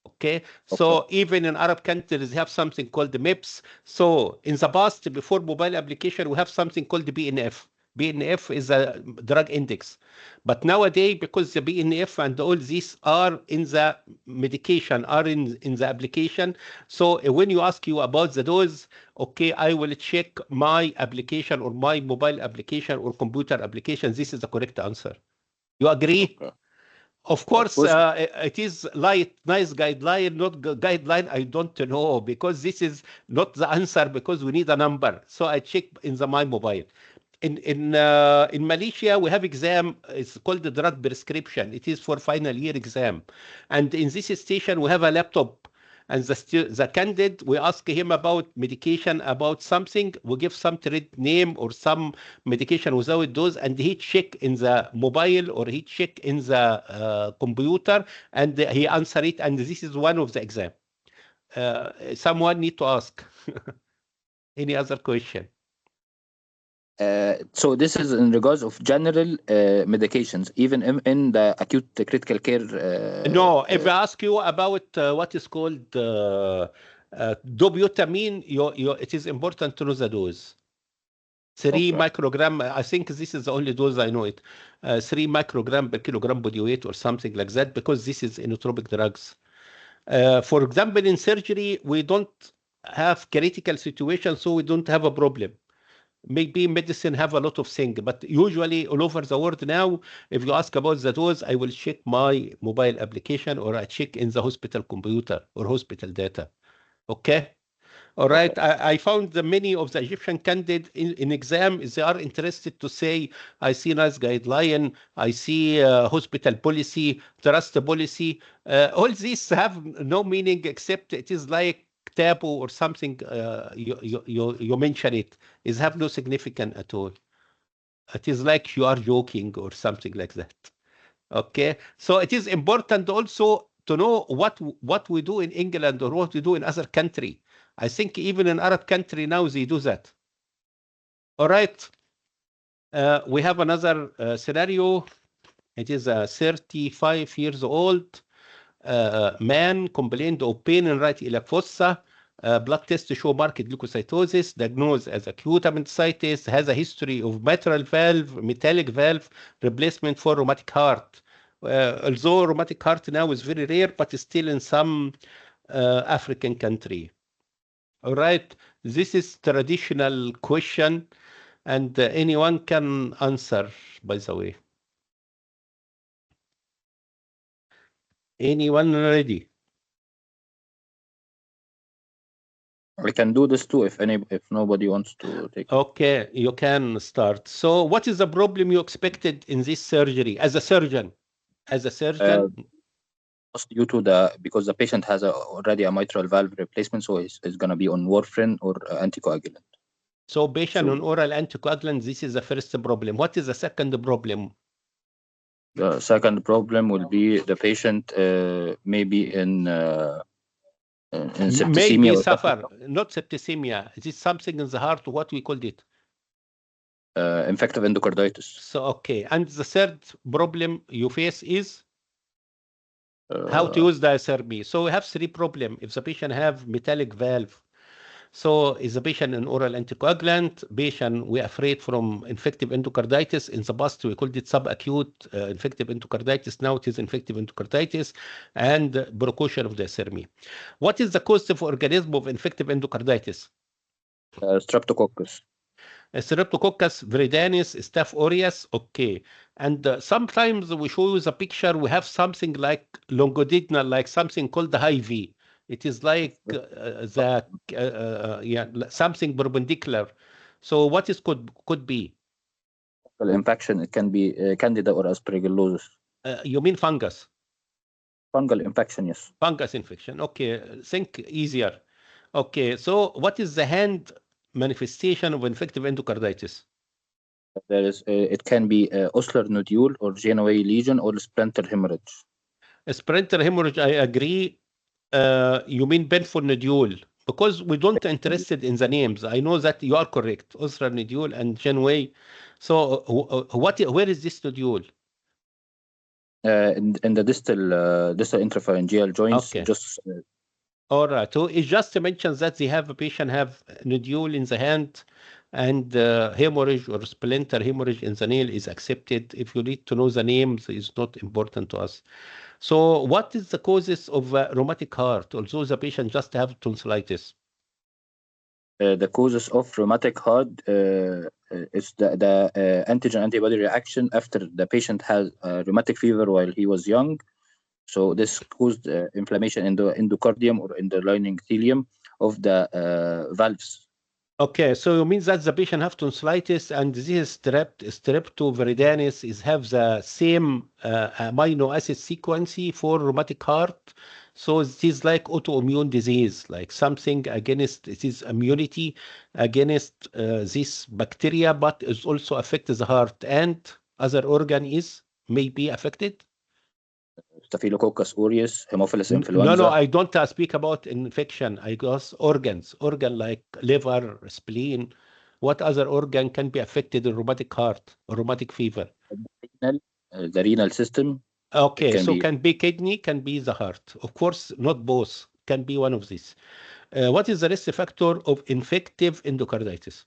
Okay, so even in Arab countries, they have something called the MIPS. So in the past, before mobile application, we have something called the BNF. BNF is a drug index. But nowadays, because the BNF and all these are in the medication, are in the application. So when you ask you about the dose, okay, I will check my application or my mobile application or computer application. This is the correct answer. You agree? Okay. Of course, it is like nice guideline, not guideline. I don't know because this is not the answer because we need a number. So I check in my mobile. In Malaysia, we have exam. It's called the drug prescription. It is for final year exam, and in this station we have a laptop. And the candidate, we ask him about medication, about something. We give some trade name or some medication without dose, and he check in the mobile or he check in the computer, and he answer it. And this is one of the exam. Someone need to ask. Any other question? So this is in regards of general medications, even in the acute critical care. No, if I ask you about what is called dobutamine, it is important to know the dose. 3 microgram. I think this is the only dose I know it. 3 microgram per kilogram body weight or something like that, because this is inotropic drugs. For example, in surgery, we don't have critical situations, so we don't have a problem. Maybe medicine have a lot of things, but usually all over the world now, if you ask about the dose, I will check my mobile application or I check in the hospital computer or hospital data. Okay? All right. I found that many of the Egyptian candidates in exam, they are interested to say, I see nice guideline, I see hospital policy, trust policy. All these have no meaning except it is like taboo or something. You mention it is have no significance at all. It is like you are joking or something like that. Okay, so it is important also to know what we do in England or what we do in other country. I think even in Arab country now they do that. All right, we have another scenario. It is a 35 years old man complained of pain in right iliac fossa. Blood test show marked leukocytosis, diagnosed as acute appendicitis, has a history of mitral valve, metallic valve replacement for rheumatic heart. Although rheumatic heart now is very rare, but still in some African country. All right, this is traditional question, and anyone can answer, by the way. Anyone ready? I can do this too if nobody wants to take. Okay, you can start. So what is the problem you expected in this surgery as a surgeon? As a surgeon? Due to because the patient has already a mitral valve replacement, so he's going to be on warfarin or anticoagulant. So patient So- on oral anticoagulant, this is the first problem. What is the second problem? The second problem will be the patient may be in septicemia. Maybe or suffer, not septicemia. Is it something in the heart? What we called it? infective endocarditis. So, okay. And the third problem you face is how to use the SRB. So we have three problems. If the patient have metallic valve, so is the patient an oral anticoagulant? Patient, we're afraid from infective endocarditis. In the past, we called it subacute infective endocarditis. Now it is infective endocarditis and precaution of the SRB. What is the cause of organism of infective endocarditis? Streptococcus. Streptococcus viridanis, Staph aureus, okay. And sometimes we show you the picture, we have something like longitudinal, like something called the high V. It is like something perpendicular. So what is could be? Infection, it can be Candida or aspergillosis. You mean fungus? Fungal infection, yes. Fungus infection, okay. Think easier. Okay, so what is the hand manifestation of infective endocarditis? There is it can be osseous nodule or Genoa lesion or splinter hemorrhage. A splinter hemorrhage, I agree. You mean painful nodule? Because we don't interested in the names. I know that you are correct. Osseous nodule and Genoa. So where is this nodule? In the distal interpharyngeal joints. Okay. Just All right. So it just mentions that they have a patient have nodule in the hand and hemorrhage or splinter hemorrhage in the nail is accepted. If you need to know the names, it's not important to us. So what is the causes of rheumatic heart? Also, the patient just have tonsillitis. the causes of rheumatic heart is the antigen antibody reaction after the patient has rheumatic fever while he was young. So this caused inflammation in the endocardium or in the lining epithelium of the valves. Okay, so it means that the patient have tonsillitis and this is streptoviridanis is have the same amino acid sequence for rheumatic heart. So it is like autoimmune disease, like something against it is immunity against this bacteria, but it also affects the heart and other organ is maybe affected. Staphylococcus aureus, Haemophilus influenza. No, I don't speak about infection. I guess organ like liver, spleen. What other organ can be affected in rheumatic heart or rheumatic fever? The renal system. Okay, can be kidney, can be the heart. Of course, not both. Can be one of these. What is the risk factor of infective endocarditis?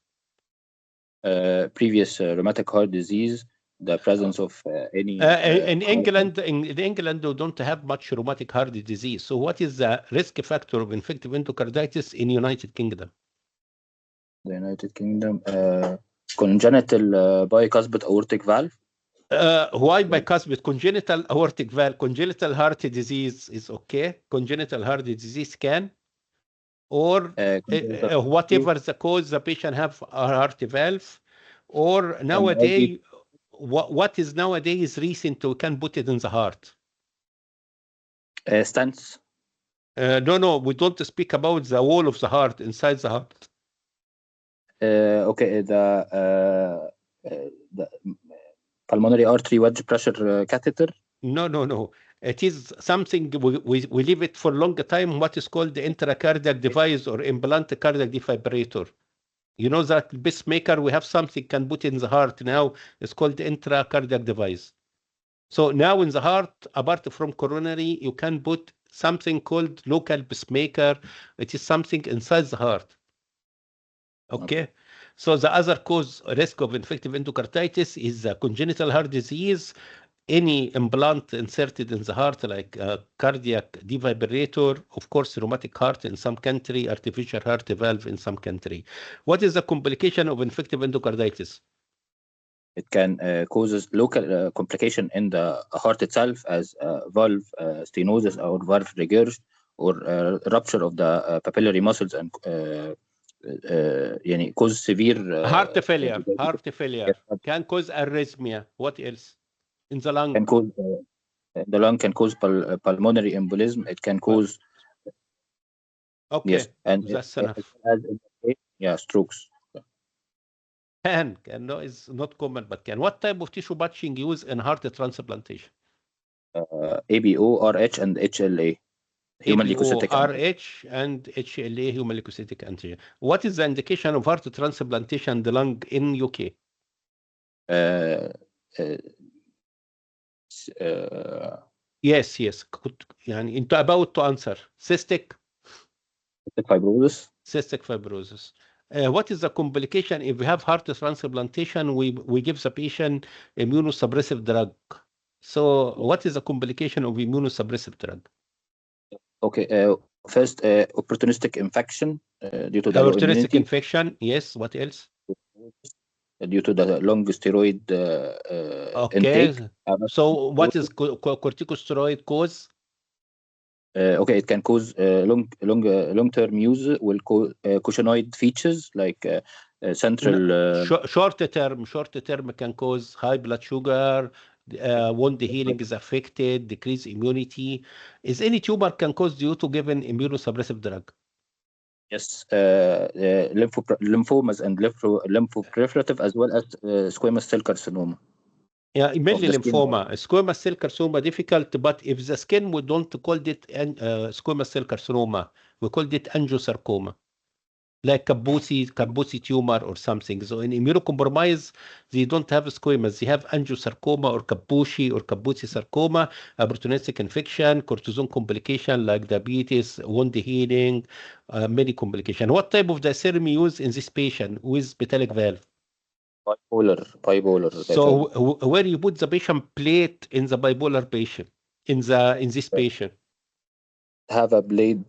Previous rheumatic heart disease. The presence of any in England, we don't have much rheumatic heart disease. So, what is the risk factor of infective endocarditis in United Kingdom? The United Kingdom, congenital bicuspid aortic valve. Why bicuspid? Congenital aortic valve, congenital heart disease is okay. Congenital heart disease can, or whatever the cause, the patient have a heart valve, or nowadays. What is nowadays recent we can put it in the heart? Stents. No, we don't speak about the wall of the heart, inside the heart. Okay, the pulmonary artery wedge pressure catheter. No. It is something we leave it for a long time. What is called the intracardiac device or implant cardiac defibrillator. You know that pacemaker, we have something can put in the heart now. It's called the intracardiac device. So now in the heart, apart from coronary, you can put something called local pacemaker. It is something inside the heart. Okay. So the other cause risk of infective endocarditis is congenital heart disease. Any implant inserted in the heart, like a cardiac defibrillator, of course, rheumatic heart in some country, artificial heart valve in some country. What is the complication of infective endocarditis? It can causes local complication in the heart itself as valve stenosis or valve regurg or rupture of the papillary muscles and cause severe heart failure. Can cause arrhythmia. What else? In the lung. Can cause the lung can cause pulmonary embolism. It can cause. Okay. Yes, and that's enough. strokes. Can no is not common, but can. What type of tissue batching use in heart transplantation? ABO, RH, and HLA. Human leukocytic antigen. RH and HLA, human leukocytic antigen. What is the indication of heart transplantation in the lung in UK? Yes, يعني انت about to answer. Cystic fibrosis. Cystic fibrosis. What is the complication if we have heart transplantation? We give the patient immunosuppressive drug. So what is the complication of immunosuppressive drug? Okay. First, opportunistic infection due to the low Opportunistic immunity. infection. Yes. What else? Due to the long steroid intake. So what is corticosteroid cause? Okay, it can cause long-term use will cause cushingoid features like central. Short term can cause high blood sugar. Wound healing is affected, decreased immunity. Is any tumor can cause due to given immunosuppressive drug? Yes, lymphomas and lymphoproliferative as well as squamous cell carcinoma. Yeah, mainly lymphoma. Squamous cell carcinoma difficult, but if the skin, we don't call it squamous cell carcinoma. We called it angiosarcoma, like Kaposi tumor or something. So in immunocompromised, they don't have squamous. They have angiosarcoma or Kaposi sarcoma, opportunistic infection, cortisone complication like diabetes, wound healing, many complications. What type of diathermy use in this patient with metallic valve? Bipolar. So where you put the patient plate in the bipolar patient, in this patient? Have a blade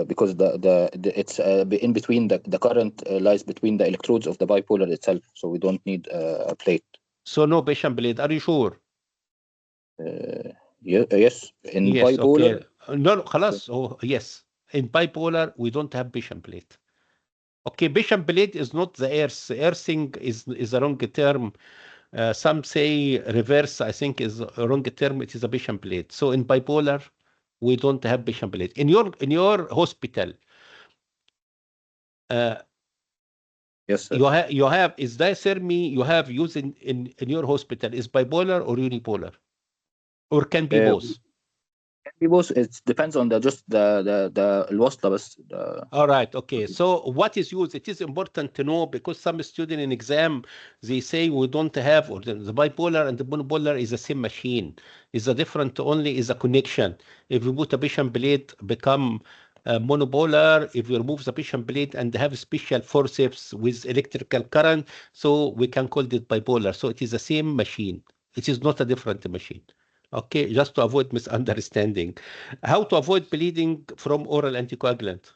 because it's in between the current lies between the electrodes of the bipolar itself, so we don't need a plate. So no patient blade. Are you sure? Yes. In bipolar. Okay. No, خلاص. Oh, yes. In bipolar, we don't have patient plate. Okay, patient plate is not the earth. Earthing is a wrong term. Some say reverse, I think, is a wrong term. It is a patient plate. So in bipolar, we don't have patient plate. In your hospital, yes, sir. you have is diathermy you have used in your hospital is bipolar or unipolar, or can be both? Can be both. It depends on the الوصلة بس. All right. Okay. So what is used? It is important to know because some student in exam they say we don't have, or the bipolar and the monopolar is the same machine. Is the different only is a connection. If you put a patient plate become monopolar. If you remove the patient plate and have special forceps with electrical current, so we can call it bipolar. So it is the same machine. It is not a different machine. Okay, just to avoid misunderstanding. How to avoid bleeding from oral anticoagulant?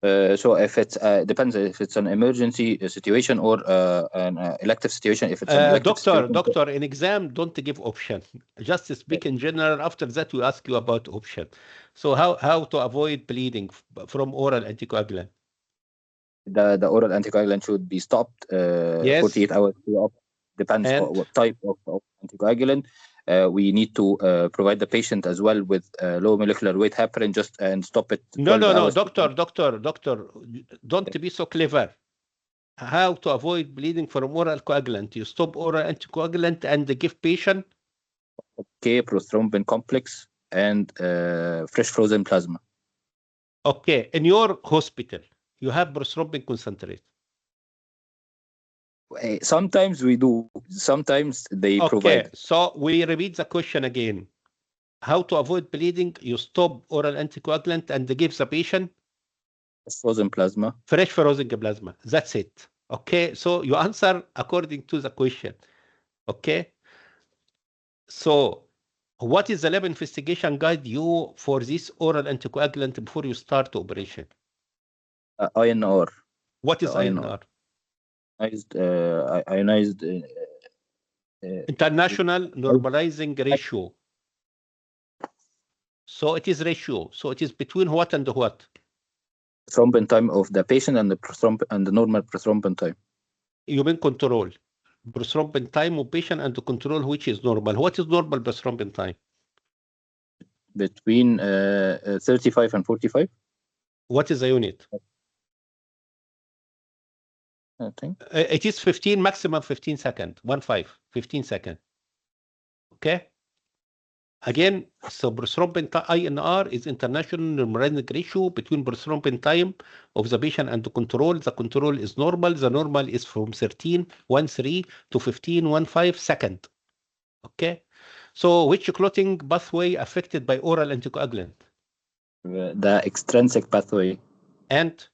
So if it's depends if it's an emergency situation or an elective situation. If it's an elective doctor, in exam, don't give option. Just speak in general. After that, we ask you about option. So how to avoid bleeding from oral anticoagulant? The oral anticoagulant should be stopped 48 hours. Depends on what type of anticoagulant. We need to provide the patient as well with low molecular weight heparin and stop it. No, doctor, don't be so clever. How to avoid bleeding from oral coagulant? You stop oral anticoagulant and give patient prothrombin complex and fresh frozen plasma. Okay, in your hospital, you have prothrombin concentrate. Sometimes we do. Sometimes they provide. Okay, so we repeat the question again. How to avoid bleeding? You stop oral anticoagulant and give the patient frozen plasma. Fresh frozen plasma. That's it. Okay, so you answer according to the question. Okay. So what is the lab investigation guide you for this oral anticoagulant before you start the operation? INR. What is INR? Ionized International normalizing ratio. So it is ratio. So it is between what and what? Thrombin time of the patient and the normal prothrombin time. You mean control. Prothrombin time of patient and the control which is normal. What is normal prothrombin time? Between 35 and 45. What is the unit? I think. It is 15, maximum 15 seconds. 15 seconds. Okay. Again, so prothrombin INR is international numeric ratio between prothrombin time of the patient and the control. The control is normal. The normal is from 13.13 to 15.15 second. Okay. So which clotting pathway affected by oral anticoagulant? The extrinsic pathway And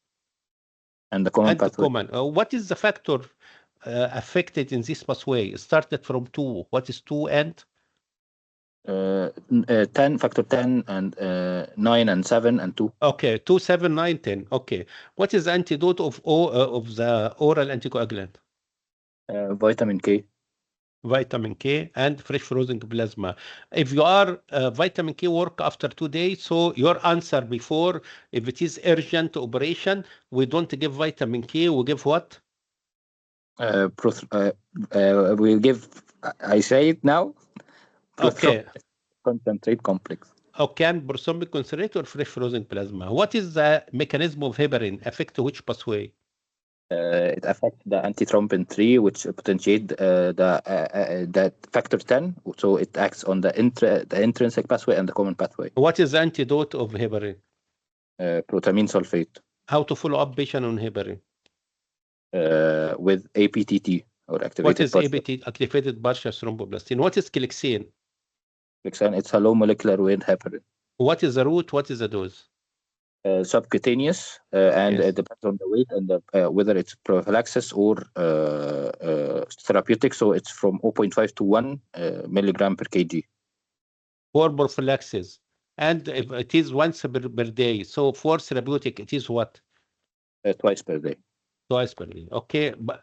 the common pathway. What is the factor affected in this pathway? It started from 2. What is 2 and? 10, factor 10, and 9 and 7 and 2. Okay, 2, 7, 9, 10. Okay. What is the antidote of the oral anticoagulant? Vitamin K. Vitamin K and fresh frozen plasma. If you are vitamin K work after 2 days, so your answer before, if it is urgent operation, we don't give vitamin K, we give what? We'll give, I say it now. Okay. Concentrate complex. Okay, and prothrombin concentrate or fresh frozen plasma. What is the mechanism of heparin? Affect which pathway? It affects the antithrombin 3, which potentiate the factor 10. So it acts on the intrinsic pathway and the common pathway. What is the antidote of heparin? Protamine sulfate. How to follow up patient on heparin? With APTT or activated. What is APT, activated partial thromboplastin? What is Clexane? Clexane, it's a low molecular weight heparin. What is the route? What is the dose? Subcutaneous, and Yes. it depends on the weight and whether it's prophylaxis or therapeutic. So it's from 0.5 to 1 milligram per kg. For prophylaxis. And if it is once per day, so for therapeutic, it is what? Twice per day. Twice per day. Okay. But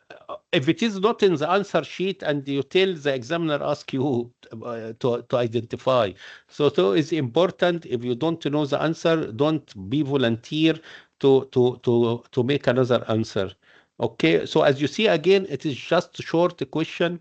if it is not in the answer sheet and you tell the examiner ask you to identify. So it's important. If you don't know the answer, don't be volunteer to make another answer. Okay. So as you see again, it is just a short question.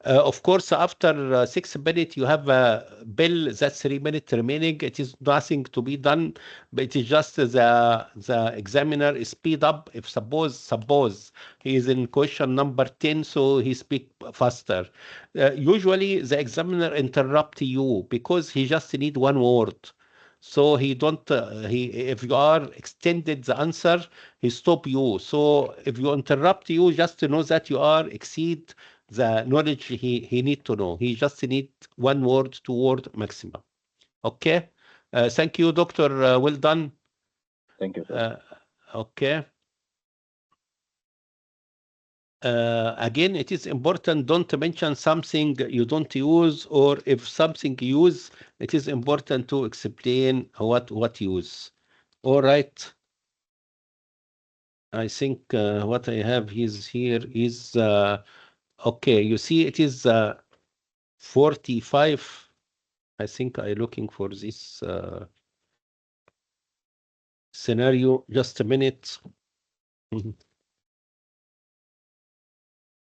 Of course, after 6 minutes, you have a bill that's 3 minutes remaining. It is nothing to be done, but it is just the examiner speed up. If suppose he is in question number 10, so he speak faster. Usually, the examiner interrupt you because he just need one word. So he don't. If you are extended the answer, he stop you. So if you interrupt you, just to know that you are exceed the knowledge he need to know. He just need 1 word, 2 word maximum. Okay. Thank you, doctor. Well done. Thank you, sir. Okay. Again, it is important don't mention something you don't use, or if something you use, it is important to explain what use. All right. I think what I have here is okay. You see, it is 45. I think I'm looking for this scenario. Just a minute.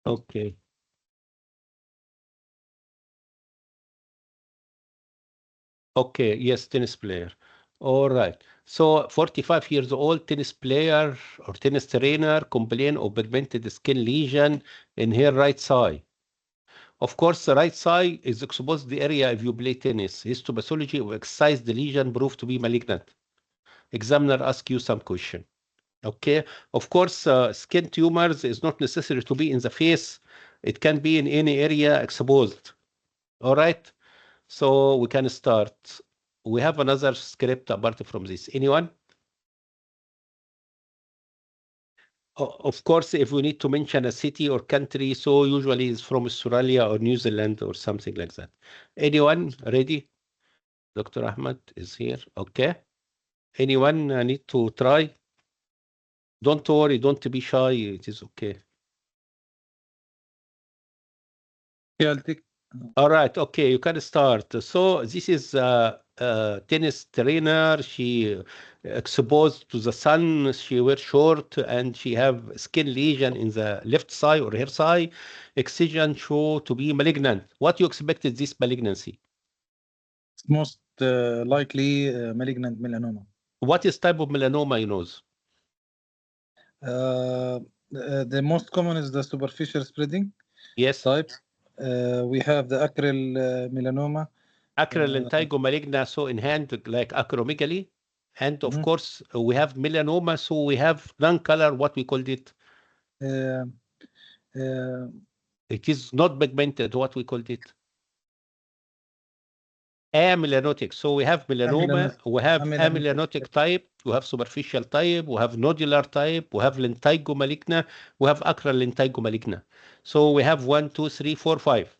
Okay. Okay, yes, tennis player. All right. So 45 years old, tennis player or tennis trainer complain of pigmented skin lesion in her right side. Of course, the right side is exposed the area if you play tennis. Histopathology of excised lesion proved to be malignant. Examiner ask you some question. Okay. Of course, skin tumors is not necessary to be in the face. It can be in any area exposed. All right. So we can start. We have another script apart from this. Anyone? Of course, if we need to mention a city or country, so usually it's from Australia or New Zealand or something like that. Anyone ready? Dr. Ahmed is here. Okay. Anyone need to try? Don't worry. Don't be shy. It is okay. Yeah, I'll take. All right. Okay. You can start. So this is a tennis trainer. She exposed to the sun. She wear short and she have skin lesion in the left side or her side. Excision show to be malignant. What you expected this malignancy? Most likely malignant melanoma. What is type of melanoma you know? The most common is the superficial spreading Yes. type. We have the acral melanoma. Acral lentigo maligna, so in hand like acromegaly. And of course, we have melanoma, so we have non-color, what we called it. It is not pigmented, what we called it. Amelanotic. So we have melanoma, we have amelanotic type, we have superficial type, we have nodular type, we have lentigo maligna, we have acral lentigo maligna. So we have 1, 2, 3, 4, 5.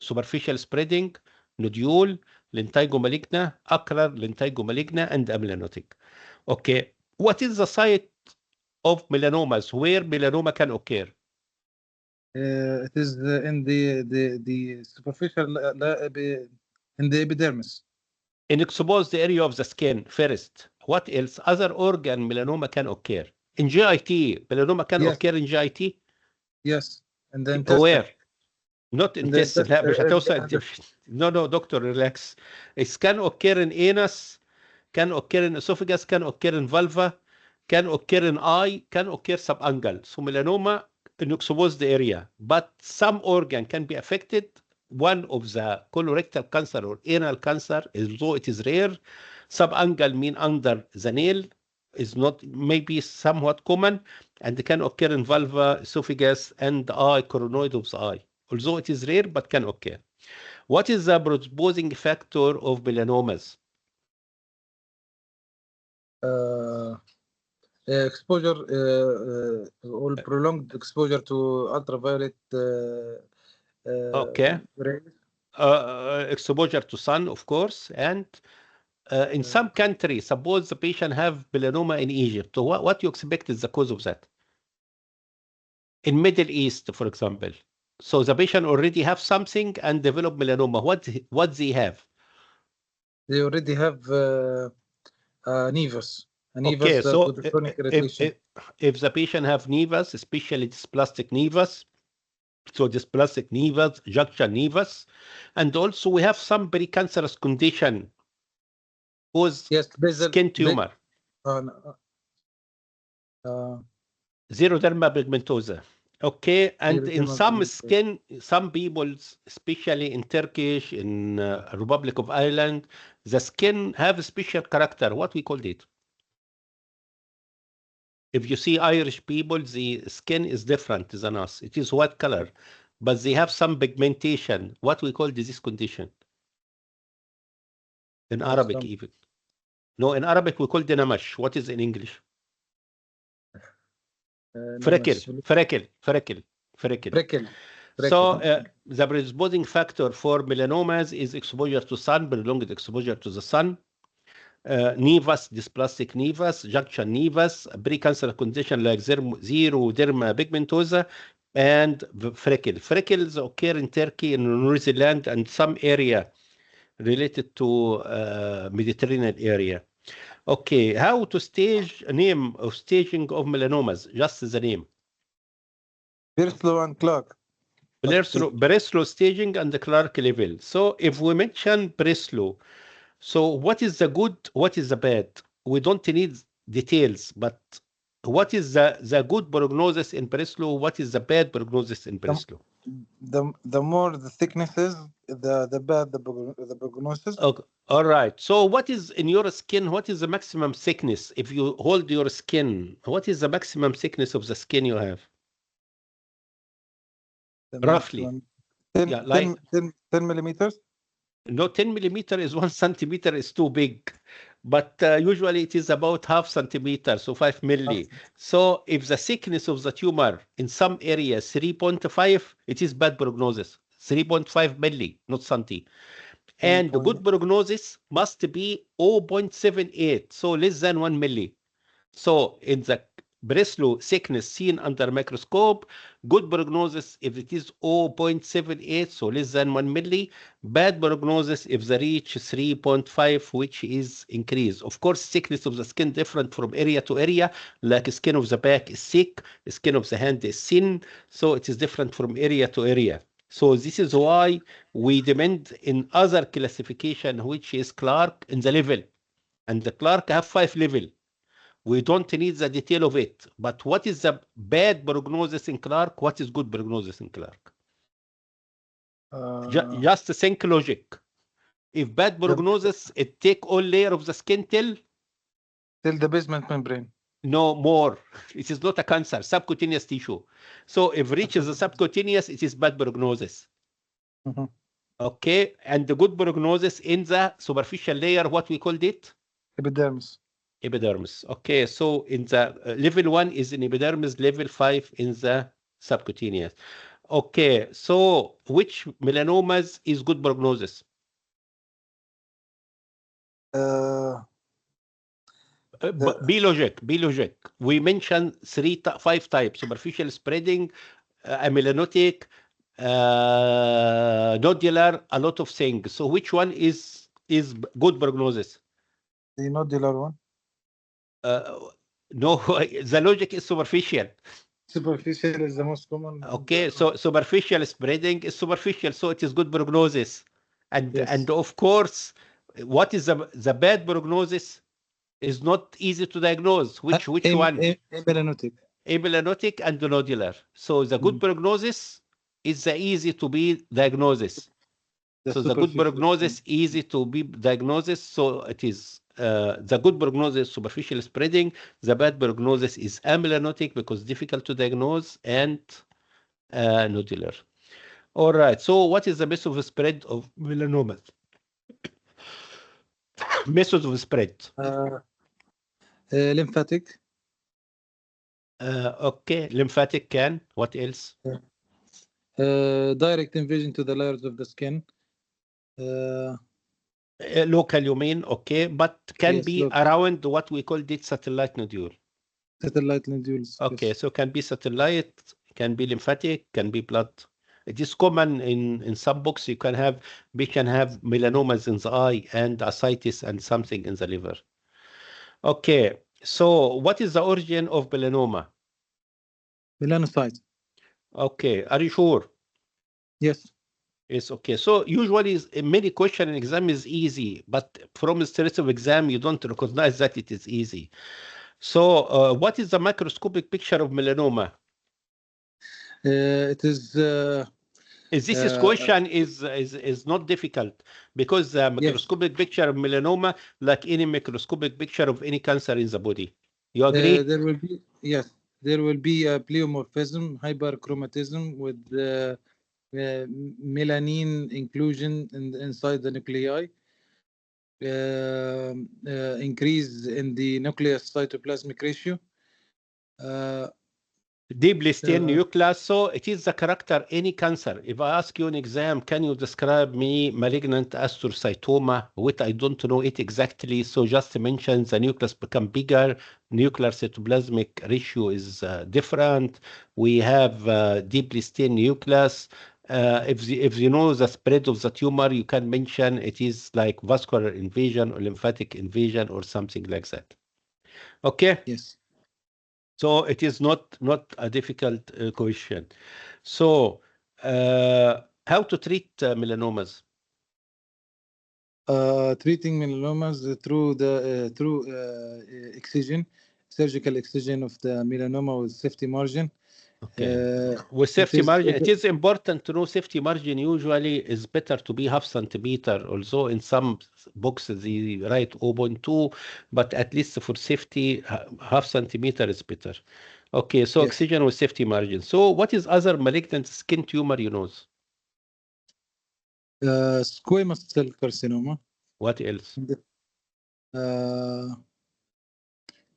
Superficial spreading, nodule, lentigo maligna, acral lentigo maligna, and amelanotic. Okay, what is the site of melanomas where melanoma can occur? It is in the superficial, in the epidermis. In exposed area of the skin first. What else? Other organ melanoma can occur. In GIT, melanoma can occur in GIT? Yes. And then where? Not intestine. لا مش هتوصل. No, doctor, relax. It can occur in anus, can occur in esophagus, can occur in vulva, can occur in eye, can occur subangular. So melanoma in exposed area, but some organ can be affected. One of the colorectal cancer or anal cancer, although it is rare, subangular mean under the nail, is not maybe somewhat common, and can occur in vulva, esophagus, and eye, coronoid of the eye. Although it is rare, but can occur. What is the predisposing factor of melanomas? Exposure, or prolonged exposure to ultraviolet rays. Exposure to sun, of course, and in some countries, suppose the patient have melanoma in Egypt. So what you expect is the cause of that? In Middle East, for example. So the patient already have something and develop melanoma. What they have? They already have nevus. Okay, so if the patient have nevus, especially dysplastic nevus, so dysplastic nevus, junction nevus, and also we have some precancerous condition cause skin tumor. Xeroderma pigmentosa. Okay, and in some skin, some people, especially in Turkish, in Republic of Ireland, the skin have a special character. What we called it? If you see Irish people, the skin is different than us. It is white color, but they have some pigmentation. What we call disease condition? In Arabic even. No, in Arabic we call it namash. What is in English? Freckle. So the predisposing factor for melanomas is exposure to sun, prolonged exposure to the sun, nevus, dysplastic nevus, junction nevus, precancerous condition like xeroderma pigmentosa, and freckle. Freckles occur in Turkey, in New Zealand, and some area related to Mediterranean area. Okay, how to stage name of staging of melanomas? Just the name. Breslow and Clark. Breslow staging and the Clark level. So if we mention Breslow, so what is the good, what is the bad? We don't need details, but what is the good prognosis in Breslow? What is the bad prognosis in Breslow? The more the thickness is, the bad the prognosis. Okay. All right. So what is in your skin? What is the maximum thickness? If you hold your skin, what is the maximum thickness of the skin you have? Roughly. 10 millimeters? No, 10 millimeter is 1 centimeter is too big. But usually it is about half centimeter, so 5 milli. So if the thickness of the tumor in some areas 3.5, it is bad prognosis. 3.5 milli, not centi. And the good prognosis must be 0.78, so less than 1 milli. So in the Breslow thickness seen under microscope, good prognosis if it is 0.78, so less than 1 milli. Bad prognosis if the reach 3.5, which is increased. Of course, thickness of the skin different from area to area, like skin of the back is thick, skin of the hand is thin, so it is different from area to area. So this is why we demand in other classification, which is Clark in the level. And the Clark have 5 level. We don't need the detail of it. But what is the bad prognosis in Clark? What is good prognosis in Clark? Just think logic. If bad prognosis, it take all layer of the skin till the basement membrane. no more. It is not a cancer, subcutaneous tissue. So if reaches the subcutaneous, it is bad prognosis. Okay, and the good prognosis in the superficial layer, what we called it? Epidermis. Epidermis. Okay, so in the level 1 is in epidermis, level 5 in the subcutaneous. Okay, so which melanomas is good prognosis? Be logic. We mentioned 5 types: superficial spreading, amelanotic, nodular, a lot of things. So which one is good prognosis? The nodular one. No, the logic is superficial. Superficial is the most common. Okay, so superficial spreading is superficial, so it is good prognosis. And Yes. and of course, what is the bad prognosis is not easy to diagnose. Which one? Amelanotic. Amelanotic and nodular. So the good prognosis is the easy to be diagnosis. So the good prognosis easy to be diagnosis. So it is the good prognosis superficial spreading. The bad prognosis is amelanotic because difficult to diagnose, and nodular. All right. So what is the method of spread of melanomas? Method of spread. Lymphatic. Okay, lymphatic can. What else? Direct invasion to the layers of the skin. Local, you mean? Okay, but can Yes, be local. around what we call it satellite nodule. Satellite nodules. Okay, yes. so can be satellite, can be lymphatic, can be blood. It is common in some books. We can have melanomas in the eye and ascites and something in the liver. Okay, so what is the origin of melanoma? Melanocytes. Okay, are you sure? Yes. It's okay. So usually many question in exam is easy, but from stress of exam, you don't recognize that it is easy. So what is the microscopic picture of melanoma? It is. This question is not difficult because the microscopic picture of melanoma, like any microscopic picture of any cancer in the body. You agree? There will be there will be a pleomorphism, hyperchromatism with melanin inclusion inside the nuclei, increase in the nucleus cytoplasmic ratio. Deeply stained nucleus. So it is the character any cancer. If I ask you an exam, can you describe me malignant astrocytoma? Which I don't know it exactly. So just to mention the nucleus become bigger, nuclear cytoplasmic ratio is different. We have deeply stained nucleus. If you know the spread of the tumor, you can mention it is like vascular invasion or lymphatic invasion or something like that. Okay. Yes. So it is not a difficult question. So how to treat melanomas? Treating melanomas through excision, surgical excision of the melanoma with safety margin. Okay. With safety margin, it is important to know safety margin usually is better to be 0.5 centimeter, although in some books they write 0.2, but at least for safety, 0.5 centimeter is better. Okay, so Yes. excision with safety margin. So what is other malignant skin tumor you know? Squamous cell carcinoma. What else?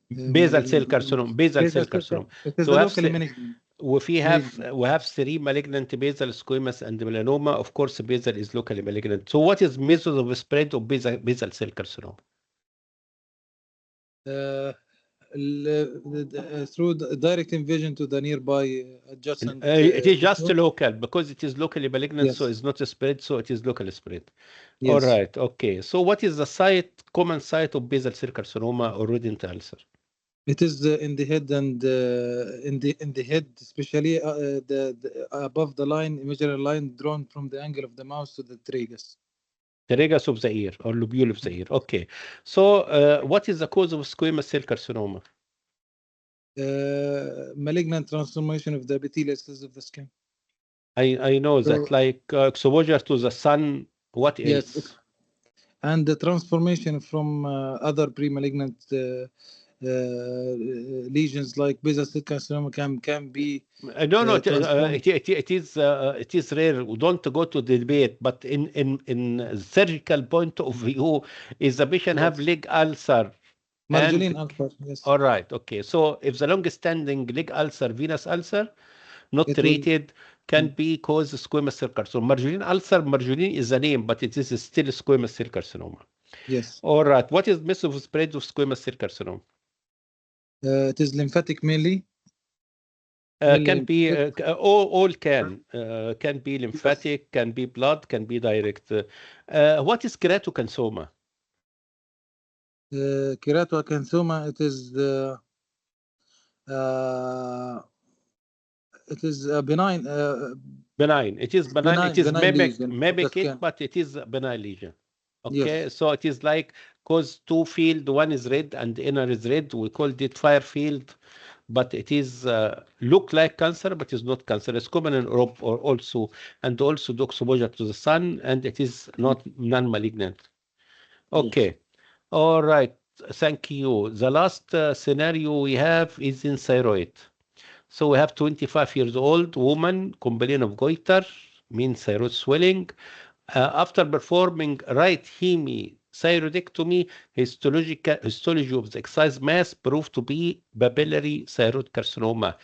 Basal cell carcinoma. Basal cell carcinoma. It is So a local malignant. we have 3 malignant basal, squamous, and melanoma. Of course, basal is locally malignant. So what is method of spread of basal cell carcinoma? Through the direct invasion to the nearby adjacent. It is just local because it is locally malignant, Yes. so it's not a spread, so it is locally spread. Yes. All right, okay. So what is the common site of basal cell carcinoma or rodent ulcer? It is in the head and in the head, especially the above the line, imaginary line drawn from the angle of the mouth to the tragus. The tragus of the ear or lobule of the ear. Okay. So what is the cause of squamous cell carcinoma? malignant transformation of the epithelial cells of the skin. I know that, So- like exposure to the sun. What Yes, else? and the transformation from other pre-malignant lesions like basal cell carcinoma can be No, transformed. it is rare. We don't go to the debate, but in surgical point of view, is the patient have Yes. leg ulcer? Margarine ulcer, yes. All right, okay. So if the long-standing leg ulcer, venous ulcer, not It will- treated, can be cause squamous cell carcinoma. Margarine is the name, but it is still squamous cell carcinoma. Yes. All right. What is method of spread of squamous cell carcinoma? It is lymphatic mainly. Can be all can be lymphatic, can be blood, can be direct. What is keratocarcinoma? Keratocarcinoma, it is a benign. Benign. It is benign. It is benign lesion of the mimic it, skin. but it is a benign lesion. Okay, Yes. so it is like cause two field, one is red and the inner is red. We called it fire field, but it is look like cancer, but it's not cancer. It's common in Europe or also, and also the exposure to the sun, and it is not non-malignant. Okay, all right. Thank you. The last scenario we have is in thyroid. So we have 25 years old woman complain of goiter, means thyroid swelling. After performing right hemithyroidectomy, histology of the excised mass proved to be papillary thyroid carcinoma.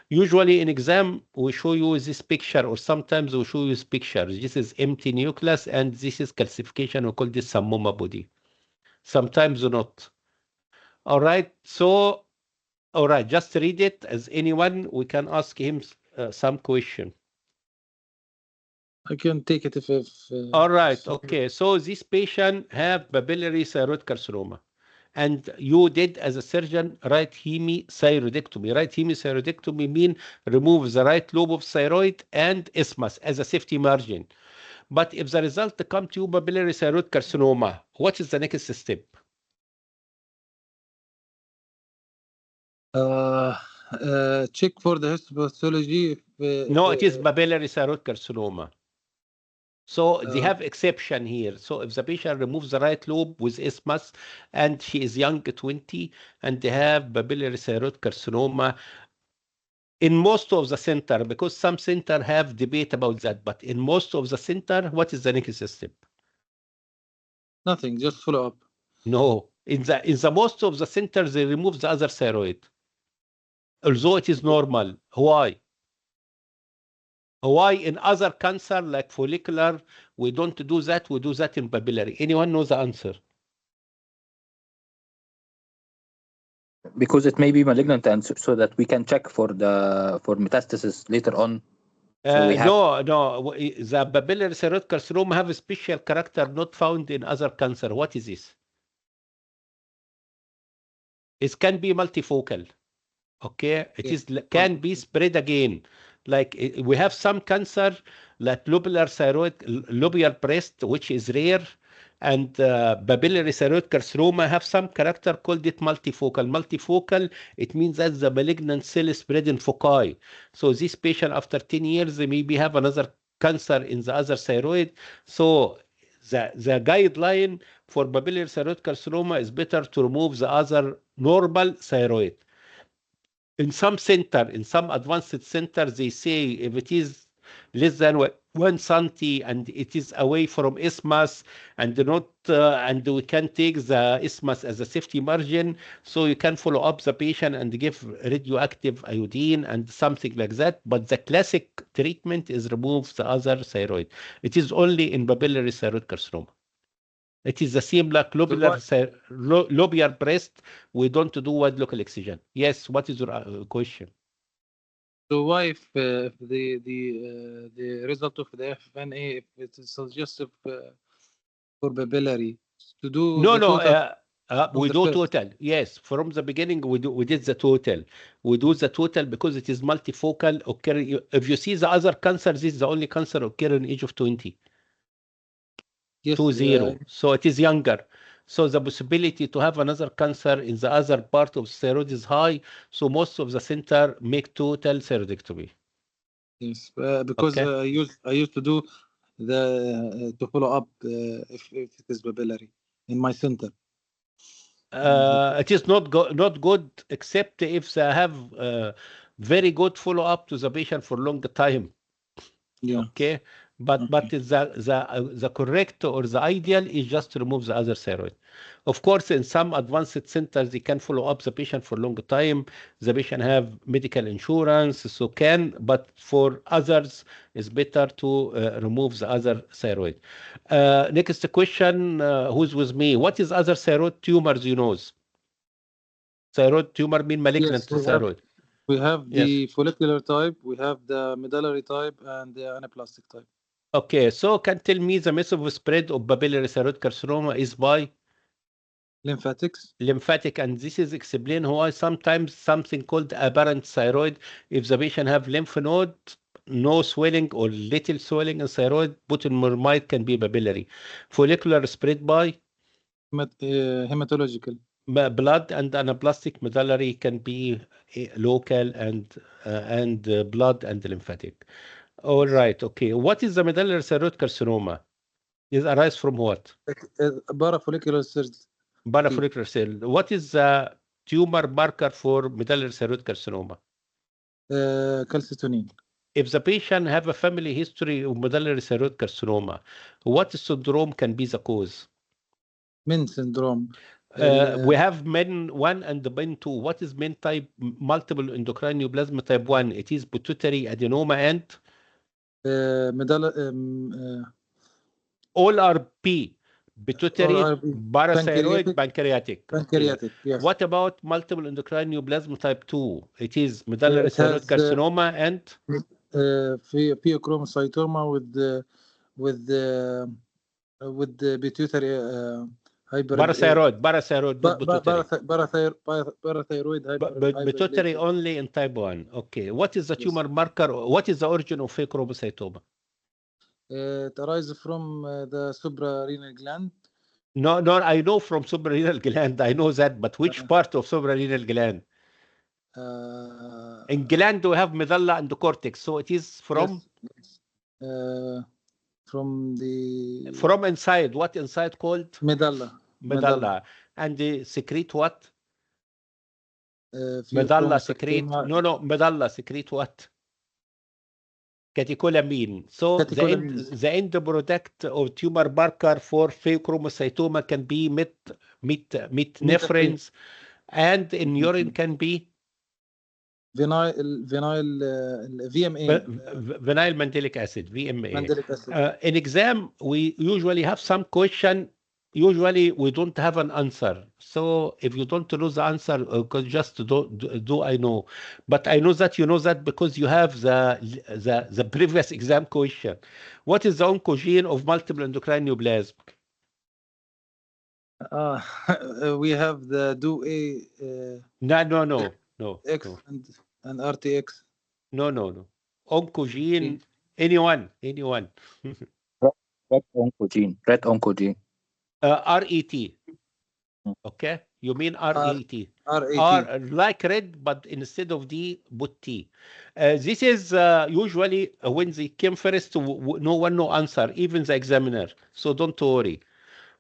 Usually in exam, we show you this picture, or sometimes we show you this picture. This is empty nucleus, and this is calcification. We call this samoma body. Sometimes not. All right, so, all right, just read it. As anyone, we can ask him some question. I can take it if All right, okay. So this patient have papillary thyroid carcinoma, and you did as a surgeon right hemithyroidectomy. Right hemithyroidectomy mean remove the right lobe of thyroid and isthmus as a safety margin. But if the result come to you papillary thyroid carcinoma, what is the next step? check for the histopathology. No, it is papillary thyroid carcinoma. So they have exception here. So if the patient removes the right lobe with isthmus and she is young, 20, and they have papillary thyroid carcinoma, in most of the center, because some center have debate about that, but in most of the center, what is the next step? Nothing, just follow up. No, in the most of the centers, they remove the other thyroid, although it is normal. Why? Why in other cancer like follicular, we don't do that, we do that in papillary? Anyone knows the answer? Because it may be malignant, and so that we can check for metastasis later on. So we have No, the papillary thyroid carcinoma have a special character not found in other cancer. What is this? It can be multifocal. Okay, can be spread again. Like we have some cancer like lobular breast, which is rare, and papillary thyroid carcinoma have some character called it multifocal. Multifocal, it means that the malignant cell is spread in foci. So this patient after 10 years, they maybe have another cancer in the other thyroid. So the guideline for papillary thyroid carcinoma is better to remove the other normal thyroid. In some center, in some advanced centers, they say if it is less than 1 centi and it is away from isthmus and not, and we can take the isthmus as a safety margin, so you can follow up the patient and give radioactive iodine and something like that. But the classic treatment is remove the other thyroid. It is only in papillary thyroid carcinoma. It is the same like lobular breast. We don't do wide local excision. Yes, what is your question? So why if the result of the FNA, if it is suggestive for papillary, to do No, the total we the do first? total. Yes, from the beginning we did the total. We do the total because it is multifocal. Occur. If you see the other cancer, this is the only cancer occur in age of 20. Yes, 20. So it is younger. So the possibility to have another cancer in the other part of the thyroid is high. So most of the center make total thyroidectomy. Yes, because Okay. I used to do the to follow up if it is papillary in my center. It is not good except if they have very good follow up to the patient for long time. Yeah. Okay, but the correct or the ideal is just to remove the other thyroid. Of course, in some advanced centers, they can follow up the patient for long time. The patient have medical insurance, so can. But for others, it's better to remove the other thyroid. Next question: who's with me? What is other thyroid tumors you know? Thyroid tumor mean malignant Yes, thyroid. we have Yes. the follicular type, we have the medullary type, and the anaplastic type. Okay, so can tell me the method of spread of papillary thyroid carcinoma is by Lymphatics. lymphatic, and this is explain why sometimes something called apparent thyroid, if the patient have lymph node, no swelling or little swelling in thyroid, buttonmurmide can be papillary. Follicular spread by Hematological. blood, and anaplastic medullary can be local and blood and lymphatic. All right, okay. What is the medullary thyroid carcinoma? Is arise from what? Parafollicular cells. Parafollicular cell. What is the tumor marker for medullary thyroid carcinoma? Calcitonin. If the patient have a family history of medullary thyroid carcinoma, what syndrome can be the cause? Min syndrome. We have MEN 1 and MEN 2. What is MEN type? Multiple endocrine neoplasm type 1. It is pituitary adenoma and all are P. Pituitary, parathyroid, pancreatic. Pancreatic, yes. What about multiple endocrine neoplasm type 2? It is medullary thyroid carcinoma and pheochromocytoma with the pituitary parathyroid, not parathyroid pituitary only in type 1. Okay. What is the tumor marker? What is the origin of pheochromocytoma? It arises from the suprarenal gland. No, I know from suprarenal gland. I know that, but which part of suprarenal gland? In gland we have medulla and the cortex, so it is from from inside. What inside called? Medulla. And they secrete what? Medulla secrete. No. Medulla secrete what? Catecholamine. So the end product of tumor marker for pheochromocytoma can be metnephrines, and in urine can be vinyl VMA. Vinyl mandelic acid, VMA. Mandelic acid. In exam, we usually have some question. Usually, we don't have an answer. So if you don't know the answer, just do I know? But I know that you know that because you have the previous exam question. What is the oncogene of multiple endocrine neoplasm? We have the DOA. No. X and RTX. No. Oncogene. Anyone. Red oncogene. RET. Okay, you mean RET. R like red, but instead of D, put T. This is usually when they came first, no one no answer, even the examiner. So don't worry.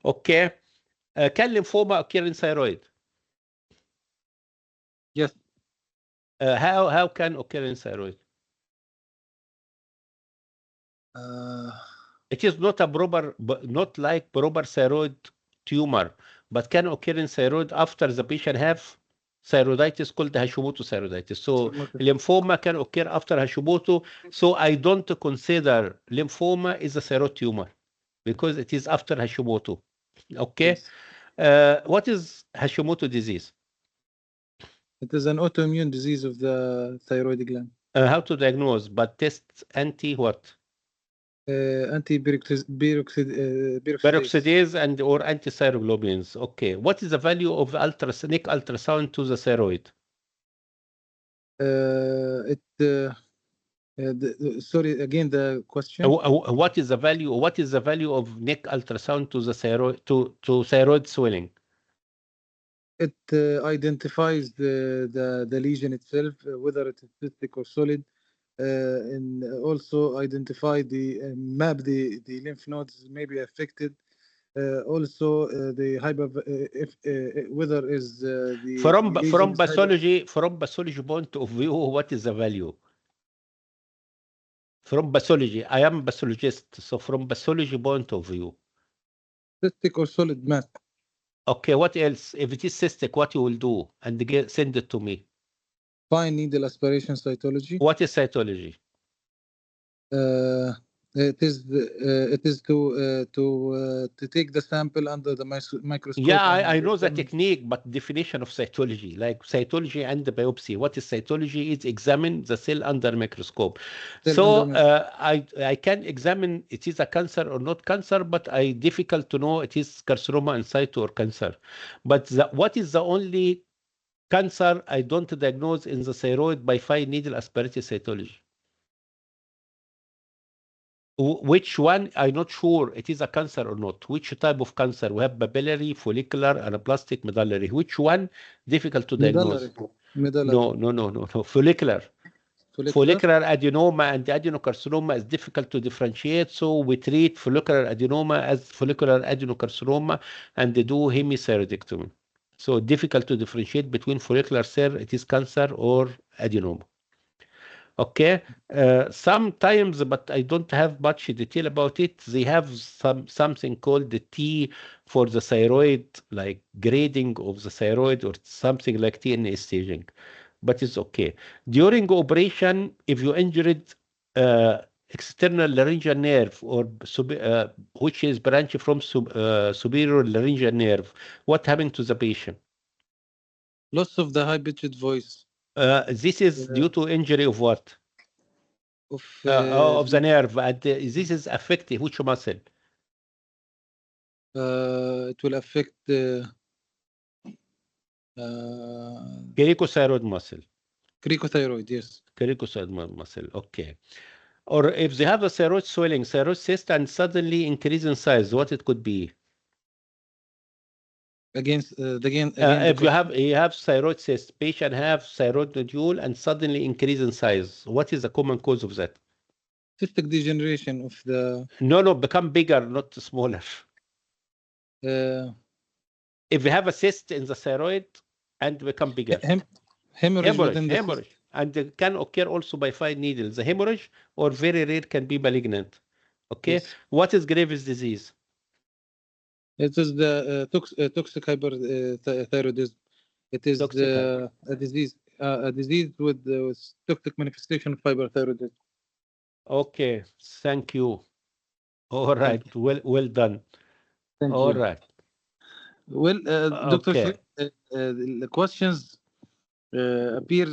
Okay. Can lymphoma occur in thyroid? Yes. How can occur in thyroid? It is not not like proper thyroid tumor, but can occur in thyroid after the patient have thyroiditis called Hashimoto thyroiditis. So lymphoma can occur after Hashimoto. So I don't consider lymphoma is a thyroid tumor because it is after Hashimoto. Okay. Yes. What is Hashimoto disease? It is an autoimmune disease of the thyroid gland. How to diagnose? But test anti what? Peroxidase and or antithyroglobulins. Okay. What is the value of neck ultrasound to the thyroid? Sorry, again, the question. What is the value? What is the value of neck ultrasound to the thyroid to thyroid swelling? It identifies the lesion itself, whether it is cystic or solid, and also identify the map the lymph nodes may be affected. Also, the hyper if whether is the From lesion is pathology point of view, what is the value? From pathology, I am a pathologist, so from pathology point of view. cystic or solid mass. Okay, what else? If it is cystic, what you will do? And send it to me. Fine needle aspiration cytology. What is cytology? It is to take the sample under the microscope. Yeah, I know the technique, but definition of cytology, like cytology and the biopsy. What is cytology? Is examine the cell under microscope. So I can examine it is a cancer or not cancer, but I difficult to know it is carcinoma in situ or cancer. But what is the only cancer I don't diagnose in the thyroid by fine needle aspirated cytology? Which one? I'm not sure it is a cancer or not. Which type of cancer? We have papillary, follicular, anaplastic, medullary. Which one? Difficult to diagnose. Medullary. No. Follicular. Follicular adenoma and adenocarcinoma is difficult to differentiate, so we treat follicular adenoma as follicular adenocarcinoma and they do hemithyroidectomy. So difficult to differentiate between follicular cell, it is cancer or adenoma. Okay, sometimes, but I don't have much detail about it. They have something called the T for the thyroid, like grading of the thyroid or something like TNA staging, but it's okay. During operation, if you injured external laryngeal nerve or which is branch from superior laryngeal nerve, what happened to the patient? Loss of the high-pitched voice. This is due to injury of what? Of the nerve. And this is affecting which muscle? It will affect cricothyroid muscle. Cricothyroid, yes. Cricothyroid muscle, okay. Or if they have a thyroid swelling, thyroid cyst, and suddenly increase in size, what it could be? Again, if you have thyroid cyst, patient have thyroid nodule and suddenly increase in size, what is the common cause of that? Cystic degeneration of the... No, become bigger, not smaller. If you have a cyst in the thyroid and become bigger. Hemorrhage. And it can occur also by fine needles. The hemorrhage or very rare can be malignant. Okay, yes. What is Graves' disease? It is the toxic hyperthyroidism. It is a disease with toxic manifestation of hyperthyroidism. Okay, thank you. All right, well done. All right. Well, Dr. Okay. the questions appear